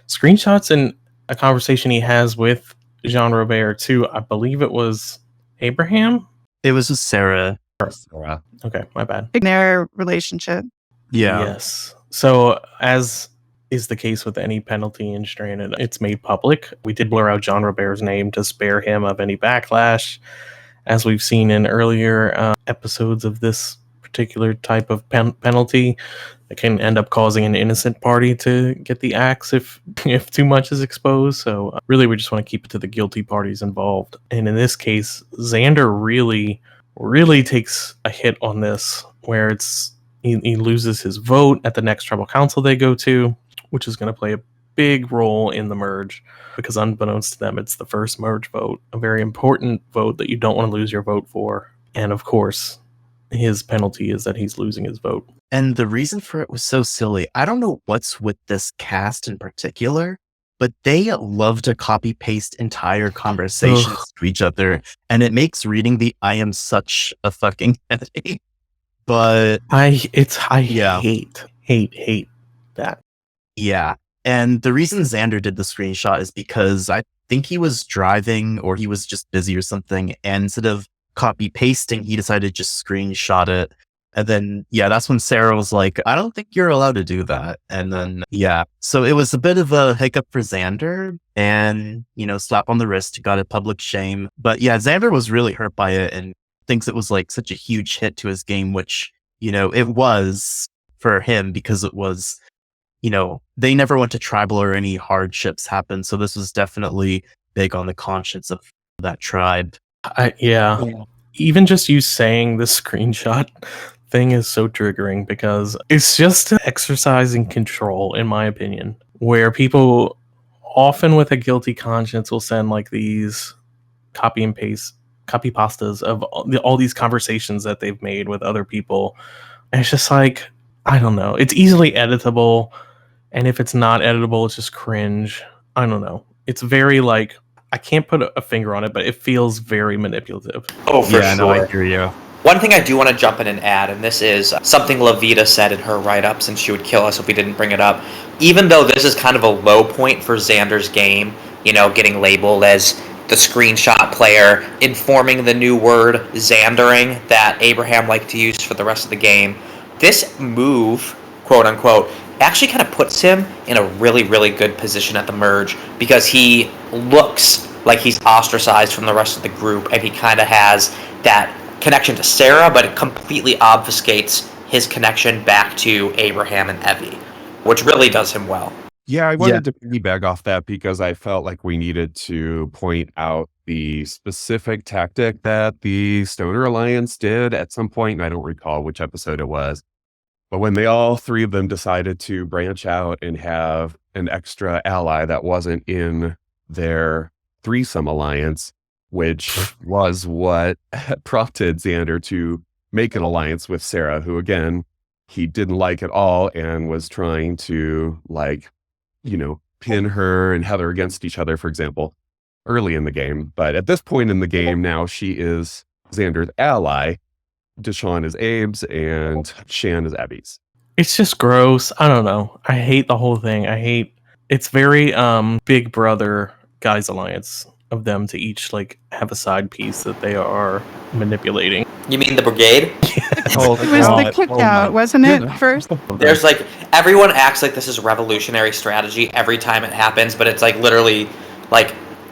screenshots in a conversation he has with Jean Robert to, I believe it was Abraham? It was with Sarah. Okay, my bad. In their relationship. Yeah. Yes. So as is the case with any penalty in Stranded. It's made public. We did blur out John Robert's name to spare him of any backlash, as we've seen in earlier episodes of this particular type of penalty. It can end up causing an innocent party to get the axe if too much is exposed. So really, we just want to keep it to the guilty parties involved. And in this case, Xander really takes a hit on this, where he loses his vote at the next tribal council they go to, which is going to play a big role in the merge, because unbeknownst to them, it's the first merge vote, a very important vote that you don't want to lose your vote for. And of course, his penalty is that he's losing his vote. And the reason for it was so silly. I don't know what's with this cast in particular, but they love to copy paste entire conversations to each other, and it makes reading the "I am such a fucking headache." But I hate that. Yeah. And the reason Xander did the screenshot is because I think he was driving or he was just busy or something. And instead of copy pasting, he decided to just screenshot it. And then, that's when Sarah was like, I don't think you're allowed to do that. And then, so it was a bit of a hiccup for Xander and, slap on the wrist, got a public shame. But Xander was really hurt by it and thinks it was like such a huge hit to his game, which, it was for him because it was, they never went to tribal or any hardships happened. So this was definitely big on the conscience of that tribe. Even just you saying the screenshot thing is so triggering, because it's just exercising control, in my opinion, where people often with a guilty conscience will send like these copy pastas of all these conversations that they've made with other people. And it's just like, I don't know. It's easily editable. And if it's not editable, it's just cringe. I don't know. It's very like, I can't put a finger on it, but it feels very manipulative. Oh, for sure. No, I hear you. One thing I do want to jump in and add, and this is something Levita said in her write-up, since she would kill us if we didn't bring it up. Even though this is kind of a low point for Xander's game, getting labeled as the screenshot player, informing the new word Xandering that Abraham liked to use for the rest of the game, this move, quote unquote, actually kind of puts him in a really, really good position at the merge, because he looks like he's ostracized from the rest of the group, and he kind of has that connection to Sarah, but it completely obfuscates his connection back to Abraham and Evie, which really does him well. Yeah, I wanted to piggyback off that because I felt like we needed to point out the specific tactic that the Stoner Alliance did at some point, and I don't recall which episode it was. But when all three of them decided to branch out and have an extra ally that wasn't in their threesome alliance, which was what prompted Xander to make an alliance with Sarah, who, again, he didn't like at all and was trying to, pin her and Heather against each other, for example, early in the game. But at this point in the game now, she is Xander's ally. Deshawn is Abe's, and Shan is Abby's. It's just gross. I don't know. I hate the whole thing. It's very Big Brother Guys Alliance of them to each have a side piece that they are manipulating. You mean the brigade? It was the cookout, wasn't it, first? There's everyone acts like this is revolutionary strategy every time it happens, but it's literally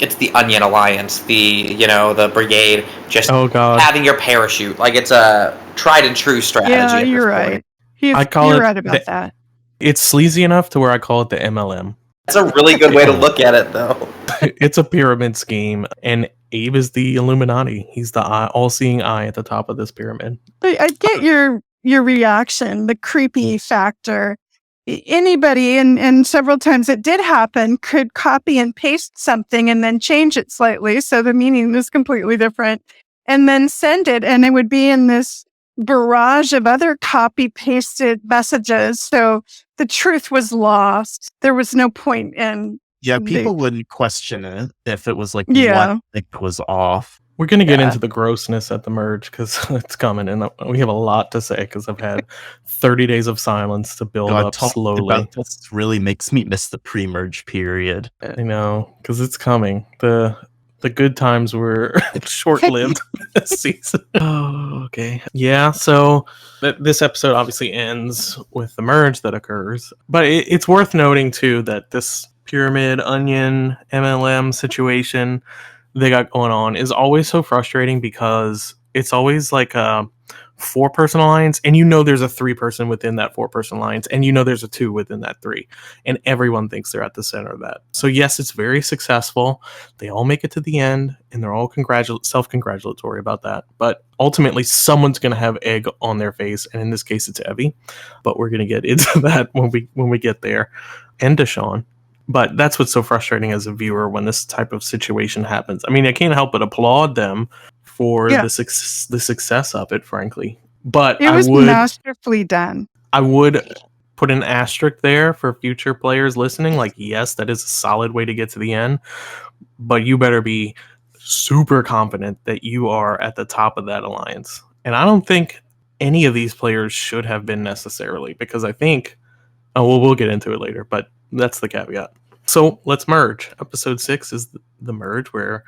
it's the Onion Alliance, the brigade, just having your parachute. It's a tried and true strategy. Yeah, you're right. You're right about that. It's sleazy enough to where I call it the MLM. That's a really good way to look at it, though. It's a pyramid scheme, and Abe is the Illuminati. He's the all-seeing eye at the top of this pyramid. But I get your reaction, the creepy factor. Anybody, and several times it did happen, could copy and paste something and then change it slightly so the meaning is completely different, and then send it, and it would be in this barrage of other copy-pasted messages. So the truth was lost. There was no point in... Yeah, people wouldn't question it if it was one thing was off. We're going to get into the grossness at the merge because it's coming, and we have a lot to say because I've had 30 days of silence to build up slowly. This really makes me miss the pre-merge period. I know, because it's coming. The The good times were short-lived this season. Oh, okay. Yeah, so this episode obviously ends with the merge that occurs. But it's worth noting, too, that this pyramid, onion, MLM situation they got going on is always so frustrating because it's always like a 4-person alliance, and there's a 3-person within that 4-person alliance, and there's a 2 within that 3, and everyone thinks they're at the center of that. So yes, it's very successful. They all make it to the end, and they're all self-congratulatory about that. But ultimately, someone's going to have egg on their face, and in this case, it's Evie. But we're going to get into that when we get there, and Deshawn. But that's what's so frustrating as a viewer when this type of situation happens. I mean, I can't help but applaud them for the success of it, frankly. But it was masterfully done. I would put an asterisk there for future players listening. Like, yes, that is a solid way to get to the end, but you better be super confident that you are at the top of that alliance. And I don't think any of these players should have been necessarily, because I think, we'll get into it later, but that's the caveat. So let's merge. Episode 6 is the merge where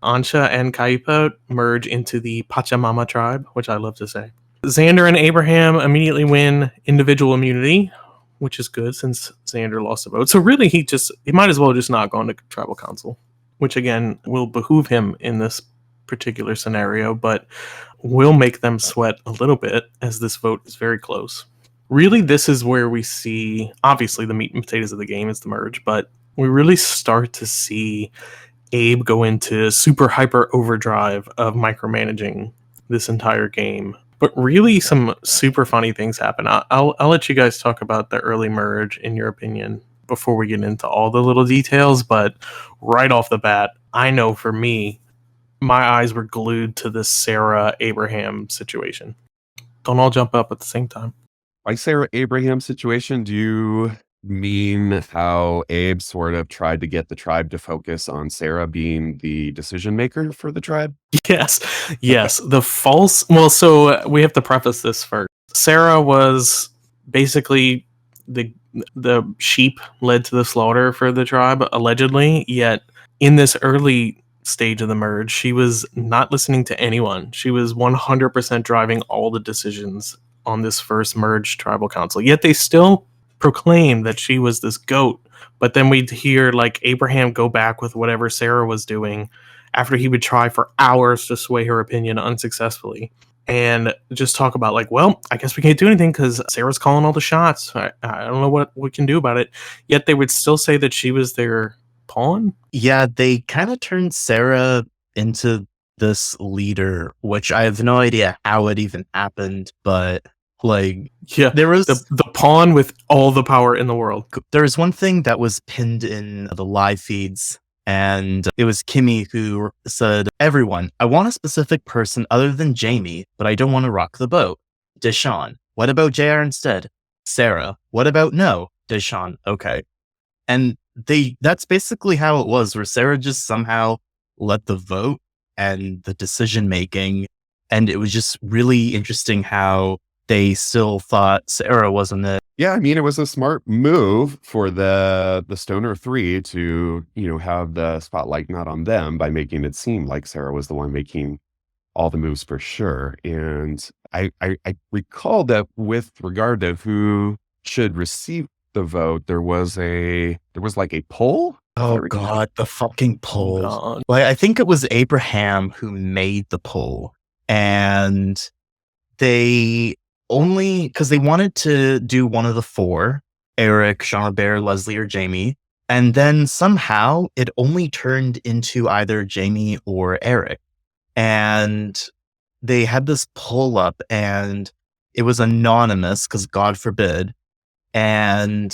Ansha and Kaipa merge into the Pachamama tribe, which I love to say. Xander and Abraham immediately win individual immunity, which is good since Xander lost a vote. So really, he might as well just not go into tribal council, which again will behoove him in this particular scenario, but will make them sweat a little bit as this vote is very close. Really, this is where we see, obviously, the meat and potatoes of the game is the merge, but we really start to see Abe go into super hyper overdrive of micromanaging this entire game. But really, some super funny things happen. I'll let you guys talk about the early merge, in your opinion, before we get into all the little details. But right off the bat, I know for me, my eyes were glued to the Sarah-Abraham situation. Don't all jump up at the same time. By Sarah-Abraham situation, do you mean how Abe sort of tried to get the tribe to focus on Sarah being the decision maker for the tribe? Yes. The false. Well, so we have to preface this first. Sarah was basically the sheep led to the slaughter for the tribe, allegedly. Yet in this early stage of the merge, she was not listening to anyone. She was 100% driving all the decisions on this first merged tribal council. Yet they still proclaimed that she was this goat. But then we'd hear like Abraham go back with whatever Sarah was doing after he would try for hours to sway her opinion unsuccessfully, and just talk about like, well, I guess we can't do anything because Sarah's calling all the shots. I don't know what we can do about it. Yet they would still say that she was their pawn. Yeah, they kind of turned Sarah into this leader, which I have no idea how it even happened, but like, yeah, there was the pawn with all the power in the world. There was one thing that was pinned in the live feeds, and it was Kimmy who said, "Everyone, I want a specific person other than Jamie, but I don't want to rock the boat. Deshawn, what about JR instead? Sarah, what about no? Deshawn, okay." And that's basically how it was, where Sarah just somehow led the vote and the decision making, and it was just really interesting how they still thought Sarah wasn't it. Yeah, I mean, it was a smart move for the Stoner 3 to, have the spotlight not on them by making it seem like Sarah was the one making all the moves for sure. And I recall that with regard to who should receive the vote, there was like a poll. Oh God, the fucking poll. Oh, well, I think it was Abraham who made the poll, and they only because they wanted to do one of the 4, Eric, Jean-Albert, Leslie, or Jamie. And then somehow it only turned into either Jamie or Eric. And they had this poll up and it was anonymous because God forbid. And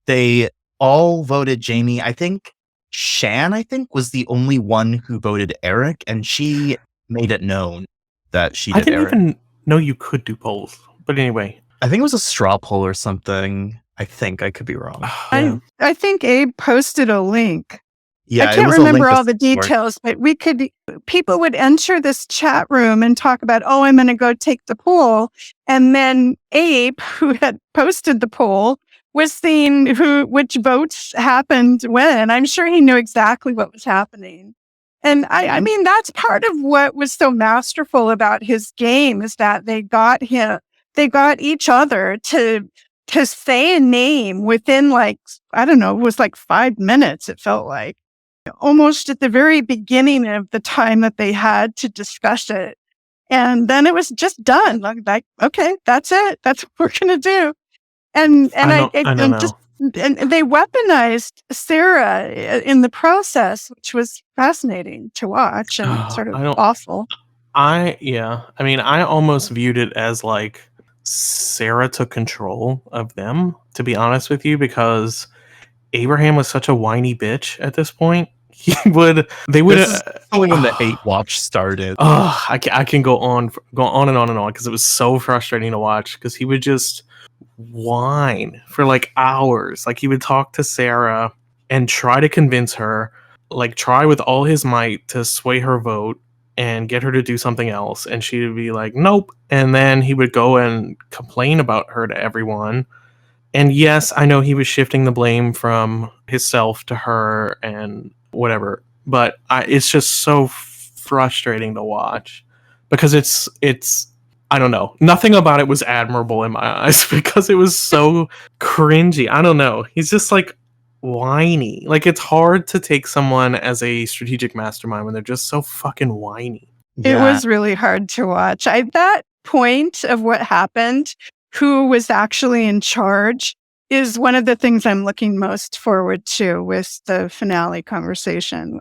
they all voted Jamie. I think Shan, was the only one who voted Eric, and she made it known that she did Eric. I didn't even know you could do polls. But anyway. I think it was a straw poll or something. I think I could be wrong. Yeah. I think Abe posted a link. Yeah, I can't remember all the details, but people would enter this chat room and talk about, I'm going to go take the poll. And then Abe, who had posted the poll, was seeing which votes happened when. I'm sure he knew exactly what was happening. And I mean, that's part of what was so masterful about his game is that they got each other to say a name within like, I don't know, it was like 5 minutes. It felt like almost at the very beginning of the time that they had to discuss it. And then it was just done. Like, okay, that's it. That's what we're going to do. And I don't know. and they weaponized Sarah in the process, which was fascinating to watch and sort of awful. I mean, I almost viewed it as like Sarah took control of them, to be honest with you, because Abraham was such a whiny bitch at this point. They would only when the hate watch started. I can go on and on and on because it was so frustrating to watch because he would just whine for like hours. Like he would talk to Sarah and try to convince her, like try with all his might to sway her vote and get her to do something else, and she would be like, nope. And then he would go and complain about her to everyone. And yes, I know he was shifting the blame from himself to her and whatever, but it's just so frustrating to watch because it's I don't know. Nothing about it was admirable in my eyes because it was so cringy. I don't know. He's just like whiny. Like it's hard to take someone as a strategic mastermind when they're just so fucking whiny. It was really hard to watch. At that point of what happened, who was actually in charge is one of the things I'm looking most forward to with the finale conversation.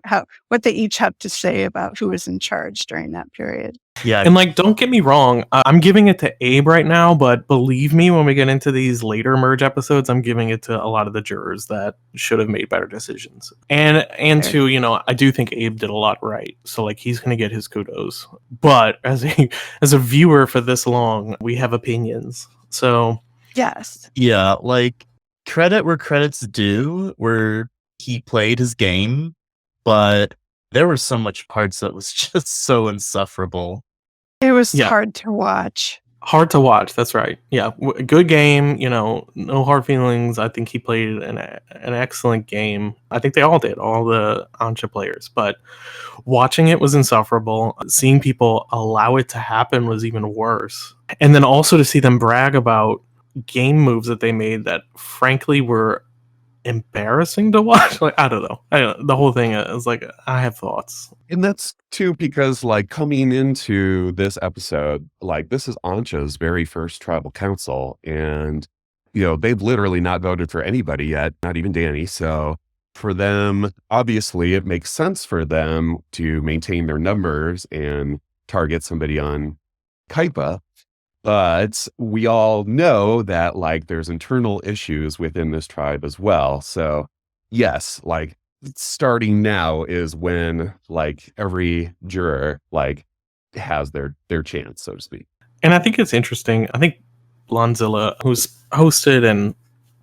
What they each have to say about who was in charge during that period. Yeah. And like, don't get me wrong, I'm giving it to Abe right now, but believe me, when we get into these later merge episodes, I'm giving it to a lot of the jurors that should have made better decisions. And to, you know, I do think Abe did a lot right. So like he's gonna get his kudos. But as a viewer for this long, we have opinions. So yes. Yeah, like credit where credit's due, where he played his game, but there were so much parts that was just so insufferable. It was hard to watch. Hard to watch, that's right. Yeah, good game, you know, no hard feelings. I think he played an excellent game. I think they all did, all the Ansha players. But watching it was insufferable. Seeing people allow it to happen was even worse. And then also to see them brag about game moves that they made that frankly were embarrassing to watch. Like I don't know. The whole thing is like I have thoughts. And that's too because like coming into this episode, like this is Ansha's very first tribal council, and you know they've literally not voted for anybody yet, not even Danni. So for them, obviously, it makes sense for them to maintain their numbers and target somebody on Kaipa. But we all know that like there's internal issues within this tribe as well. So yes, like starting now is when like every juror like has their chance, so to speak. And I think it's interesting. I think Blonzilla, who's hosted and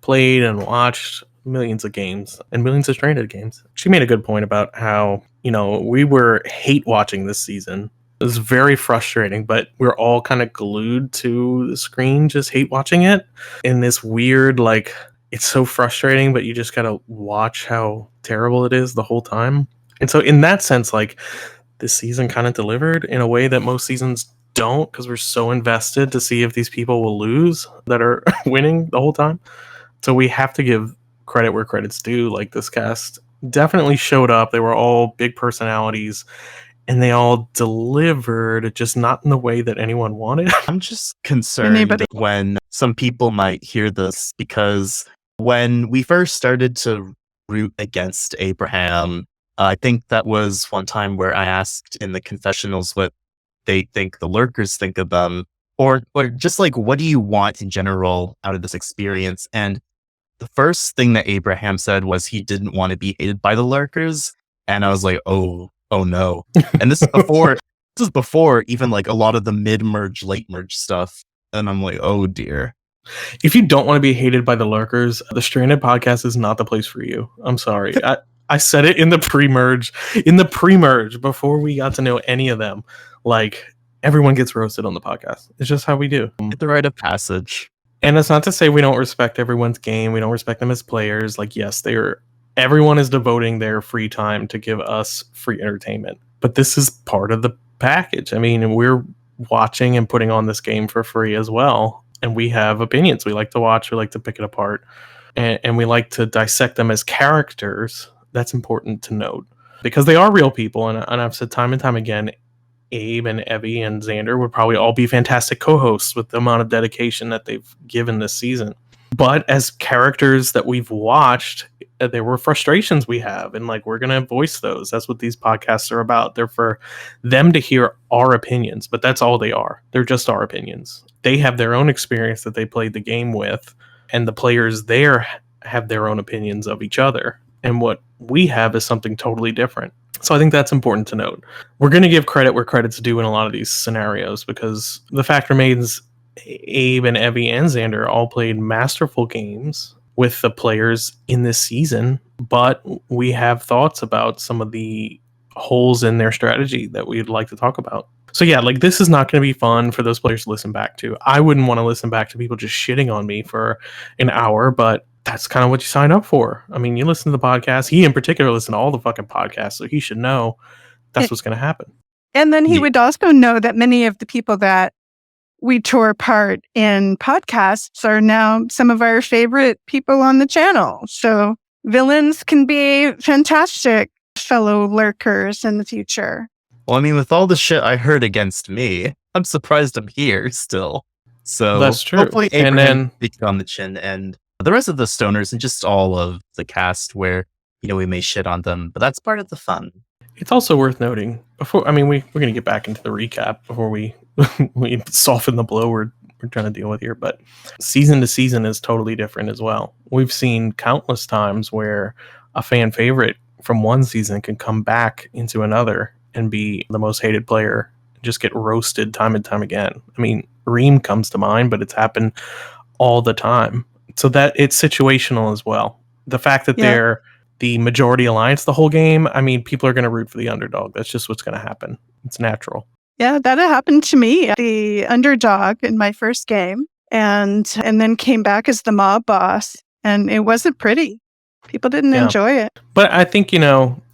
played and watched millions of games and millions of stranded games, she made a good point about how, you know, we were hate watching this season. It was very frustrating, but we're all kind of glued to the screen, just hate watching it in this weird, like, it's so frustrating, but you just gotta watch how terrible it is the whole time. And so in that sense, like, this season kind of delivered in a way that most seasons don't, because we're so invested to see if these people will lose that are winning the whole time. So we have to give credit where credit's due. Like, this cast definitely showed up. They were all big personalities, and they all delivered, just not in the way that anyone wanted. I'm just concerned when some people might hear this, because when we first started to root against Abraham, I think that was one time where I asked in the confessionals what they think the lurkers think of them, or just like, what do you want in general out of this experience? And the first thing that Abraham said was he didn't want to be hated by the lurkers. And I was like, oh no. And this is before even like a lot of the mid-merge, late merge stuff. And I'm like, oh dear. If you don't want to be hated by the lurkers, the Stranded podcast is not the place for you. I'm sorry. I said it in the pre-merge, before we got to know any of them. Like, everyone gets roasted on the podcast. It's just how we do. It's the rite of passage. And it's not to say we don't respect everyone's game. We don't respect them as players. Like, yes, they are Everyone is devoting their free time to give us free entertainment. But this is part of the package. I mean, we're watching and putting on this game for free as well. And we have opinions. We like to watch, we like to pick it apart, and we like to dissect them as characters. That's important to note because they are real people. And I've said time and time again, Abe and Evie and Xander would probably all be fantastic co-hosts with the amount of dedication that they've given this season. But as characters that we've watched, there were frustrations we have, and like we're gonna voice those. That's what these podcasts are about. They're for them to hear our opinions, but that's all they are. They're just our opinions. They have their own experience that they played the game with, and the players there have their own opinions of each other. And what we have is something totally different. So I think that's important to note. We're going to give credit where credit's due in a lot of these scenarios because the fact remains Abe and Evie and Xander all played masterful games with the players in this season, but we have thoughts about some of the holes in their strategy that we'd like to talk about. So yeah, like this is not going to be fun for those players to listen back to. I wouldn't want to listen back to people just shitting on me for an hour, but that's kind of what you sign up for. I mean, you listen to the podcast. He in particular listened to all the fucking podcasts, so he should know that's what's going to happen. And then he would also know that many of the people that we tore apart in podcasts are now some of our favorite people on the channel. So villains can be fantastic fellow lurkers in the future. Well, I mean, with all the shit I heard against me, I'm surprised I'm here still. So that's true. Hopefully Abraham and then speaks on the chin and the rest of the stoners and just all of the cast where, we may shit on them, but that's part of the fun. It's also worth noting we're going to get back into the recap before we we soften the blow we're trying to deal with here, but season to season is totally different as well. We've seen countless times where a fan favorite from one season can come back into another and be the most hated player, just get roasted time and time again. I mean, Reem comes to mind, but it's happened all the time. So that it's situational as well. The fact that they're the majority alliance the whole game, I mean, people are going to root for the underdog. That's just what's going to happen. It's natural. Yeah, that happened to me, the underdog in my first game, and then came back as the mob boss, and it wasn't pretty. People didn't enjoy it. But I think,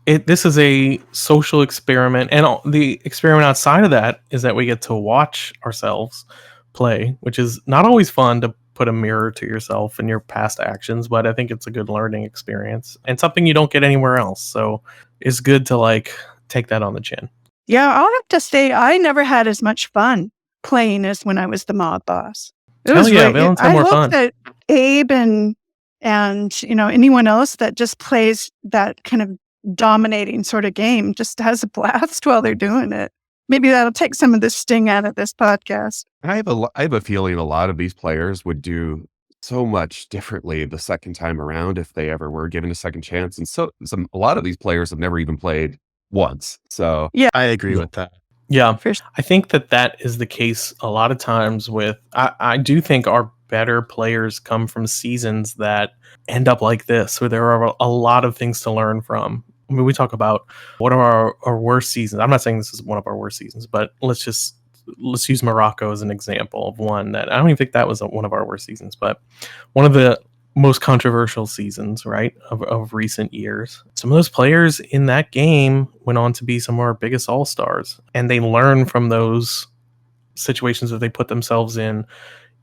this is a social experiment, and the experiment outside of that is that we get to watch ourselves play, which is not always fun to put a mirror to yourself and your past actions, but I think it's a good learning experience and something you don't get anywhere else. So it's good to take that on the chin. Yeah, I'll have to say I never had as much fun playing as when I was the mob boss. Villains have more fun. I hope that Abe and anyone else that just plays that kind of dominating sort of game just has a blast while they're doing it. Maybe that'll take some of the sting out of this podcast. I have a feeling a lot of these players would do so much differently the second time around if they ever were given a second chance. And a lot of these players have never even played once. So yeah, I agree with that. Yeah, I think that is the case a lot of times with, I do think our better players come from seasons that end up like this, where there are a lot of things to learn from. I mean, we talk about what are our worst seasons. I'm not saying this is one of our worst seasons, but let's use Morocco as an example of one that I don't even think that was one of our worst seasons, but one of the most controversial seasons, right, of recent years. Some of those players in that game went on to be some of our biggest all-stars, and they learn from those situations that they put themselves in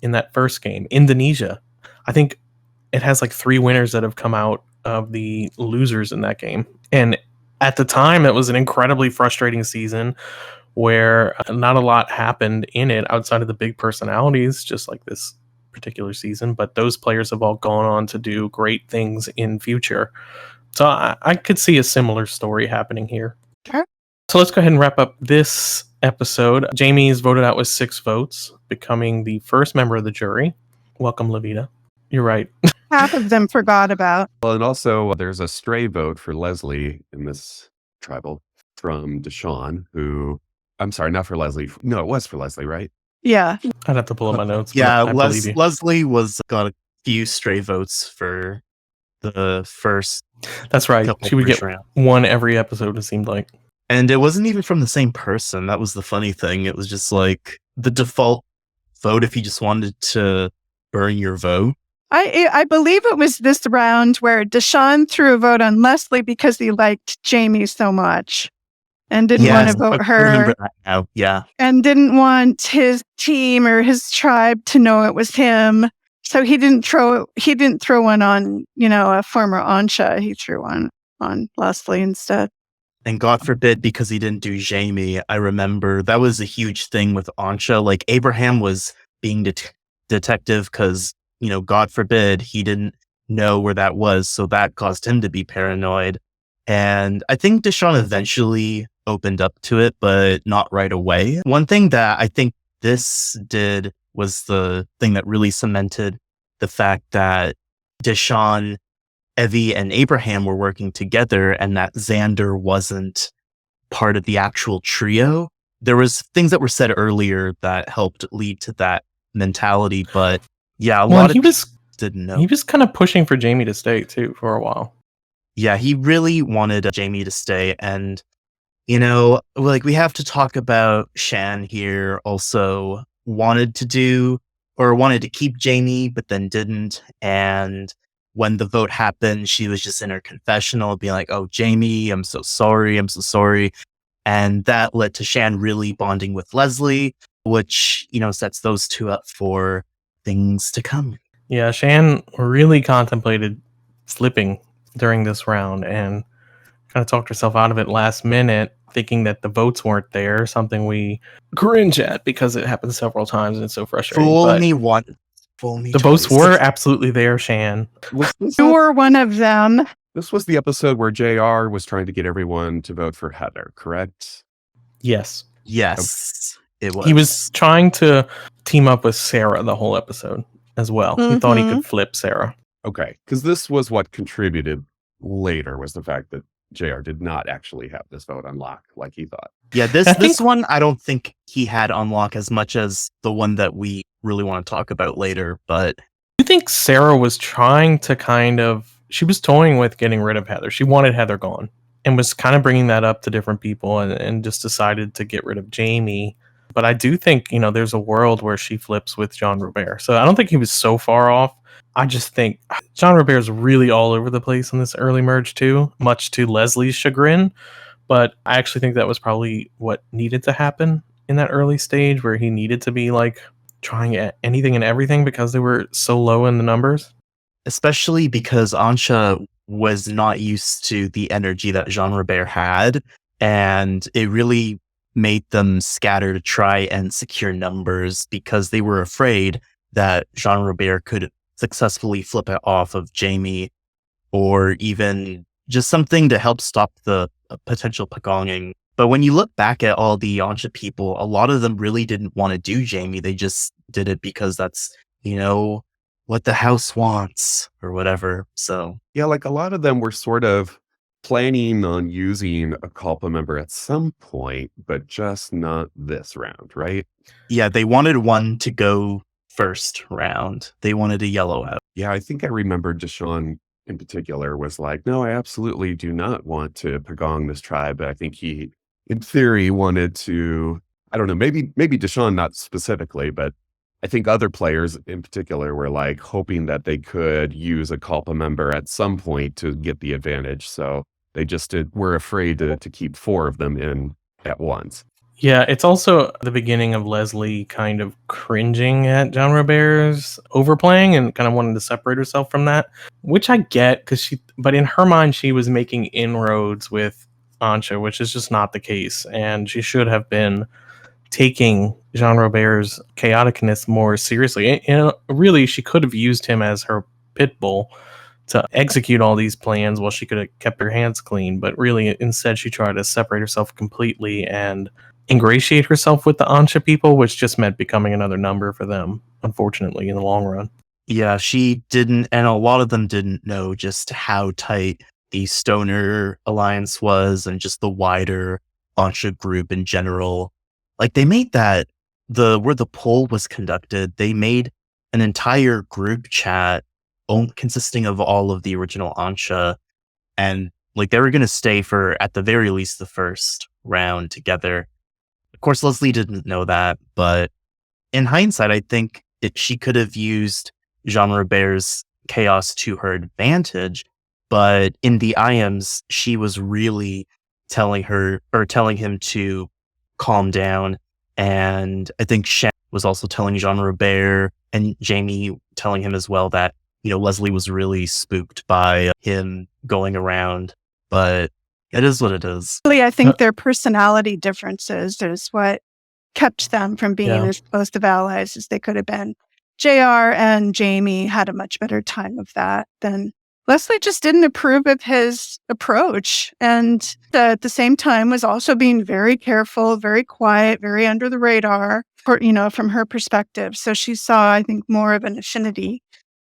that first game. Indonesia, I think it has 3 winners that have come out of the losers in that game. And at the time, it was an incredibly frustrating season where not a lot happened in it outside of the big personalities, just like this particular season. But those players have all gone on to do great things in future. So I could see a similar story happening here. Sure. So let's go ahead and wrap up this episode. Jamie is voted out with 6 votes, becoming the first member of the jury. Welcome, Levita. You're right. Half of them forgot about. Well, and also there's a stray vote for Leslie in this tribal from Deshaun, who, I'm sorry, not for Leslie. No, it was for Leslie, right? Yeah. I'd have to pull up my notes. Yeah, I believe you. Leslie got a few stray votes for the first. That's right. She would get one every episode, it seemed like. And it wasn't even from the same person. That was the funny thing. It was just the default vote if you just wanted to burn your vote. I believe it was this round where Deshaun threw a vote on Leslie because he liked Jamie so much and didn't want to vote I remember her that now. Yeah. and didn't want his team or his tribe to know it was him. So he didn't throw one on, a former Ansha. He threw one on Leslie instead. And God forbid, because he didn't do Jamie, I remember that was a huge thing with Ansha. Like Abraham was being detective because, God forbid he didn't know where that was. So that caused him to be paranoid. And I think Deshaun eventually opened up to it, but not right away. One thing that I think this did was the thing that really cemented the fact that Deshaun, Evie, and Abraham were working together and that Xander wasn't part of the actual trio. There was things that were said earlier that helped lead to that mentality, but yeah, a lot of people didn't know. He was kind of pushing for Jamie to stay too for a while. Yeah, he really wanted Jamie to stay. And, we have to talk about Shan here also wanted to keep Jamie, but then didn't. And when the vote happened, she was just in her confessional being like, oh, Jamie, I'm so sorry. I'm so sorry. And that led to Shan really bonding with Leslie, which, sets those two up for things to come. Yeah, Shan really contemplated flipping during this round and kind of talked herself out of it last minute, thinking that the votes weren't there, something we cringe at because it happened several times and it's so frustrating. Fool me once, fool me the twice. votes were absolutely there, Shan. You were one of them. This was the episode where JR was trying to get everyone to vote for Heather, correct? Yes. Yes, it was. He was trying to team up with Sarah the whole episode as well. He thought he could flip Sarah. Okay, because this was what contributed later, was the fact that JR did not actually have this vote on lock like he thought. Yeah, this one I don't think he had on lock as much as the one that we really want to talk about later, but you think Sarah was trying to she was toying with getting rid of Heather. She wanted Heather gone and was kind of bringing that up to different people and just decided to get rid of Jamie. But I do think, there's a world where she flips with Jean Robert. So I don't think he was so far off. I just think Jean Robert's really all over the place in this early merge too, much to Leslie's chagrin. But I actually think that was probably what needed to happen in that early stage where he needed to be trying anything and everything because they were so low in the numbers. Especially because Ansha was not used to the energy that Jean Robert had, and it really made them scatter to try and secure numbers because they were afraid that Jean Robert could successfully flip it off of Jamie, or even just something to help stop the potential pagonging. But when you look back at all the Ansha people, a lot of them really didn't want to do Jamie. They just did it because that's, what the house wants or whatever. So yeah, a lot of them were sort of planning on using a Culpa member at some point, but just not this round, right? Yeah, they wanted one to go first round. They wanted a yellow out. Yeah, I think I remember Deshaun in particular was like, no, I absolutely do not want to pagong this tribe. I think he, in theory, wanted to, I don't know, maybe Deshaun not specifically, but I think other players in particular were hoping that they could use a Culpa member at some point to get the advantage. So they just were afraid to keep 4 of them in at once. Yeah, it's also the beginning of Leslie kind of cringing at Jean Robert's overplaying and kind of wanting to separate herself from that, which I get but in her mind, she was making inroads with Ansha, which is just not the case. And she should have been taking Jean Robert's chaoticness more seriously. Really, she could have used him as her pit bull to execute all these plans while she could have kept her hands clean. But really, instead, she tried to separate herself completely and ingratiate herself with the Ansha people, which just meant becoming another number for them, unfortunately, in the long run. Yeah, she didn't, and a lot of them didn't know just how tight the Stoner Alliance was and just the wider Ansha group in general. They made that, where the poll was conducted, they made an entire group chat consisting of all of the original Ansha, and they were going to stay for, at the very least, the first round together. Of course, Leslie didn't know that, but in hindsight, I think she could have used Jean Robert's chaos to her advantage. But in the IMs, she was really telling him to calm down. And I think Shen was also telling Jean Robert and Jamie telling him as well that, Leslie was really spooked by him going around. But it is what it is. Really, I think their personality differences is what kept them from being Yeah. as close of allies as they could have been. JR and Jamie had a much better time of that than Leslie. Just didn't approve of his approach. And at the same time was also being very careful, very quiet, very under the radar, from her perspective. So she saw, I think, more of an affinity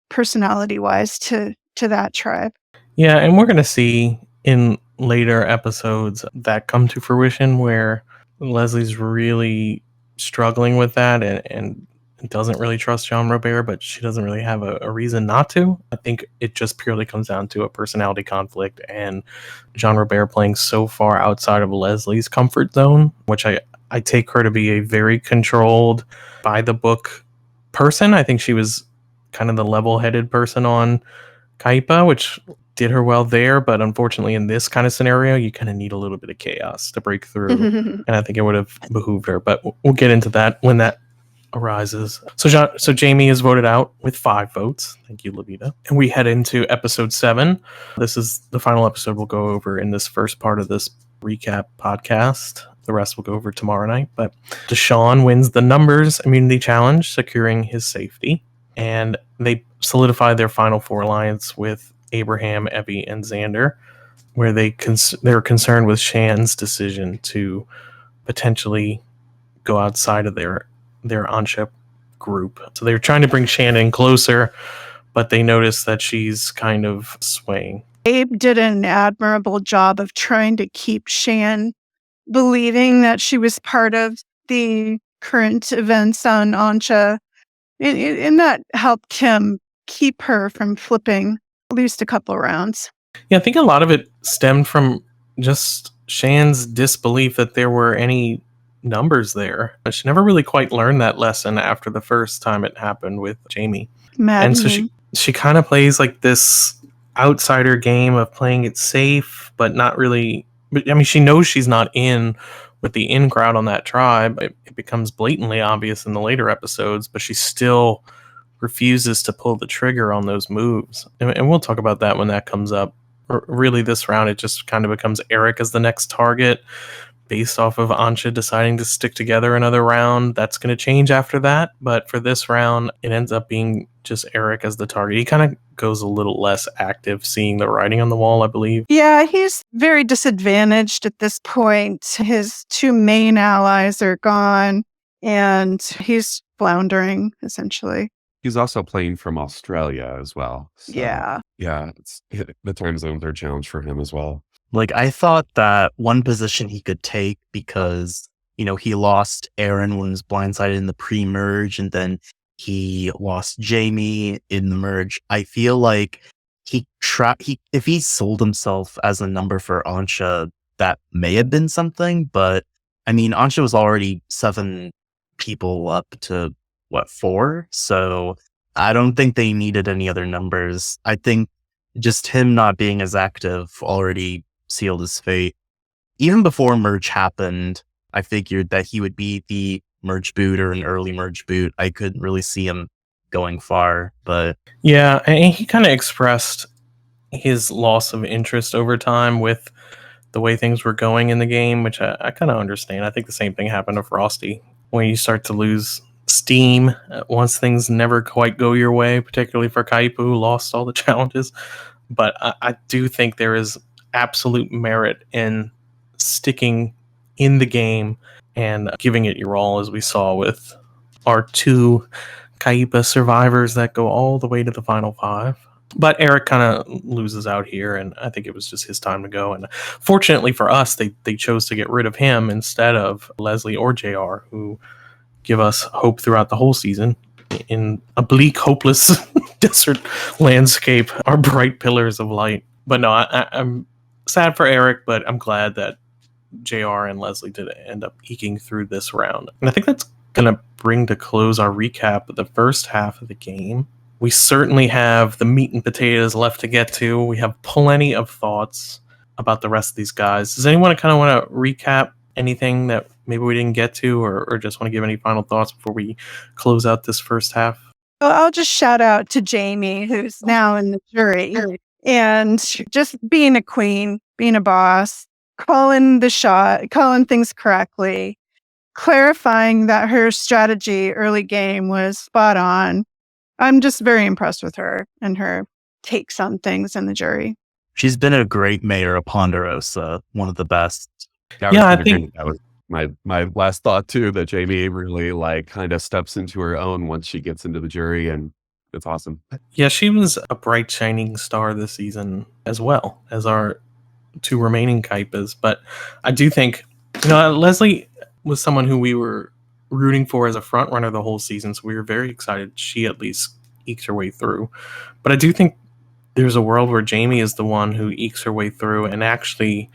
personality-wise to that tribe. Yeah, and we're going to see in later episodes that come to fruition where Leslie's really struggling with that and doesn't really trust Jean Robert, but she doesn't really have a reason not to. I think it just purely comes down to a personality conflict and Jean Robert playing so far outside of Leslie's comfort zone, which I take her to be a very controlled, by the book person. I think she was kind of the level-headed person on Kaipa, which did her well there, but unfortunately in this kind of scenario, you kind of need a little bit of chaos to break through, and I think it would have behooved her, but we'll get into that when that arises. So Jamie is voted out with 5 votes. Thank you, Levita. And we head into episode 7. This is the final episode we'll go over in this first part of this recap podcast. The rest will go over tomorrow night, but Deshawn wins the numbers immunity challenge, securing his safety, and they solidify their final 4 alliance with Abraham, Evie, and Xander, where they're concerned with Shan's decision to potentially go outside of their Ansha group. So they're trying to bring Shan in closer, but they notice that she's kind of swaying. Abe did an admirable job of trying to keep Shan believing that she was part of the current events on Ansha, and that helped him keep her from flipping at least a couple of rounds. Yeah, I think a lot of it stemmed from just Shan's disbelief that there were any numbers there. She never really quite learned that lesson after the first time it happened with Jamie. Maddening. And so she kind of plays like this outsider game of playing it safe, but not really. I mean, she knows she's not in with the in crowd on that tribe. It becomes blatantly obvious in the later episodes, but she still refuses to pull the trigger on those moves. And we'll talk about that when that comes up. Really, this round, it just kind of becomes Eric as the next target based off of Ansha deciding to stick together another round. That's going to change after that. But for this round, it ends up being just Eric as the target. He kind of goes a little less active, seeing the writing on the wall, I believe. Yeah, he's very disadvantaged at this point. His 2 main allies are gone, and he's floundering, essentially. He's also playing from Australia as well. So, Yeah. Yeah, the time zones are a challenge for him as well. Like, I thought that one position he could take because, he lost Aaron when he was blindsided in the pre-merge, and then he lost Jamie in the merge. I feel like if he sold himself as a number for Ansha, that may have been something, but I mean, Ansha was already 7 people up to 4? So I don't think they needed any other numbers. I think just him not being as active already sealed his fate. Even before merge happened, I figured that he would be the merge boot or an early merge boot. I couldn't really see him going far, but yeah, and he kind of expressed his loss of interest over time with the way things were going in the game, which I kind of understand. I think the same thing happened to Frosty. When you start to lose steam once things never quite go your way, particularly for Kaipu, who lost all the challenges. But I do think there is absolute merit in sticking in the game and giving it your all, as we saw with our 2 Kaipa survivors that go all the way to the final 5. But Eric kind of loses out here, and I think it was just his time to go. And fortunately for us, they chose to get rid of him instead of Leslie or JR, who give us hope throughout the whole season. In a bleak, hopeless desert landscape, are bright pillars of light. But no, I'm sad for Eric, but I'm glad that JR and Leslie did end up eking through this round. And I think that's going to bring to close our recap of the first half of the game. We certainly have the meat and potatoes left to get to. We have plenty of thoughts about the rest of these guys. Does anyone kind of want to recap anything that maybe we didn't get to, or just want to give any final thoughts before we close out this first half? Well, I'll just shout out to Jamie, who's now in the jury, and just being a queen, being a boss, calling the shot, calling things correctly, clarifying that her strategy early game was spot on. I'm just very impressed with her and her takes on things in the jury. She's been a great mayor of Ponderosa, one of the best. Yeah, I think that was my last thought too, that Jamie really like kind of steps into her own once she gets into the jury, and it's awesome. Yeah, she was a bright shining star this season as well as our two remaining Kaipas. But I do think, Leslie was someone who we were rooting for as a front runner the whole season, so we were very excited she at least eked her way through. But I do think there's a world where Jamie is the one who ekes her way through and actually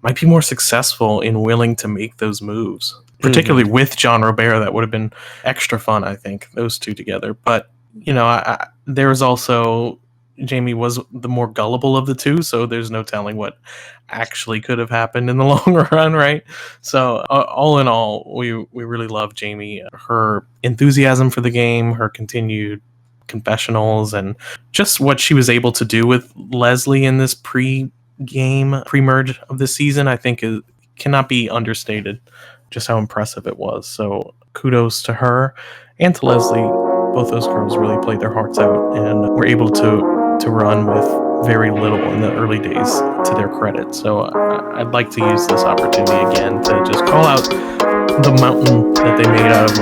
might be more successful in willing to make those moves, particularly with John Robert. That would have been extra fun, I think, those two together. But, there's also, Jamie was the more gullible of the two, so there's no telling what actually could have happened in the long run, right? So all in all, we really love Jamie, her enthusiasm for the game, her continued confessionals, and just what she was able to do with Leslie in this pre-merge of the season. I think it cannot be understated just how impressive it was. So kudos to her and to Leslie. Both those girls really played their hearts out and were able to run with very little in the early days, to their credit. So I'd like to use this opportunity again to just call out the mountain that they made out of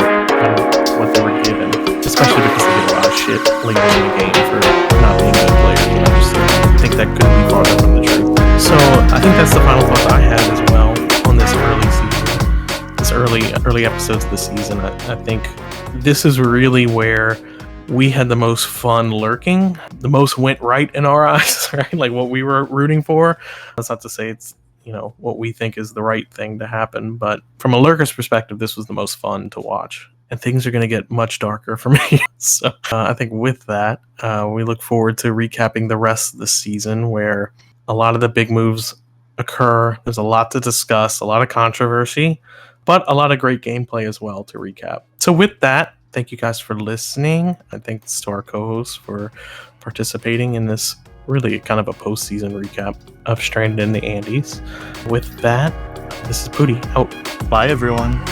what they were given, especially because they did a lot of shit later in the game for not being good players. And I just think that couldn't be farther from the truth. So I think that's the final thoughts I had as well on this early season, this early episodes of the season. I think this is really where we had the most fun lurking. The most went right in our eyes, right? Like what we were rooting for. That's not to say it's, what we think is the right thing to happen. But from a lurker's perspective, this was the most fun to watch. And things are going to get much darker for me. So I think with that, we look forward to recapping the rest of the season, where a lot of the big moves occur. There's a lot to discuss, a lot of controversy, but a lot of great gameplay as well to recap. So with that, thank you guys for listening. And thanks to our co-hosts for participating in this really kind of a post-season recap of Stranded in the Andes. With that, this is Poody out. Bye, everyone.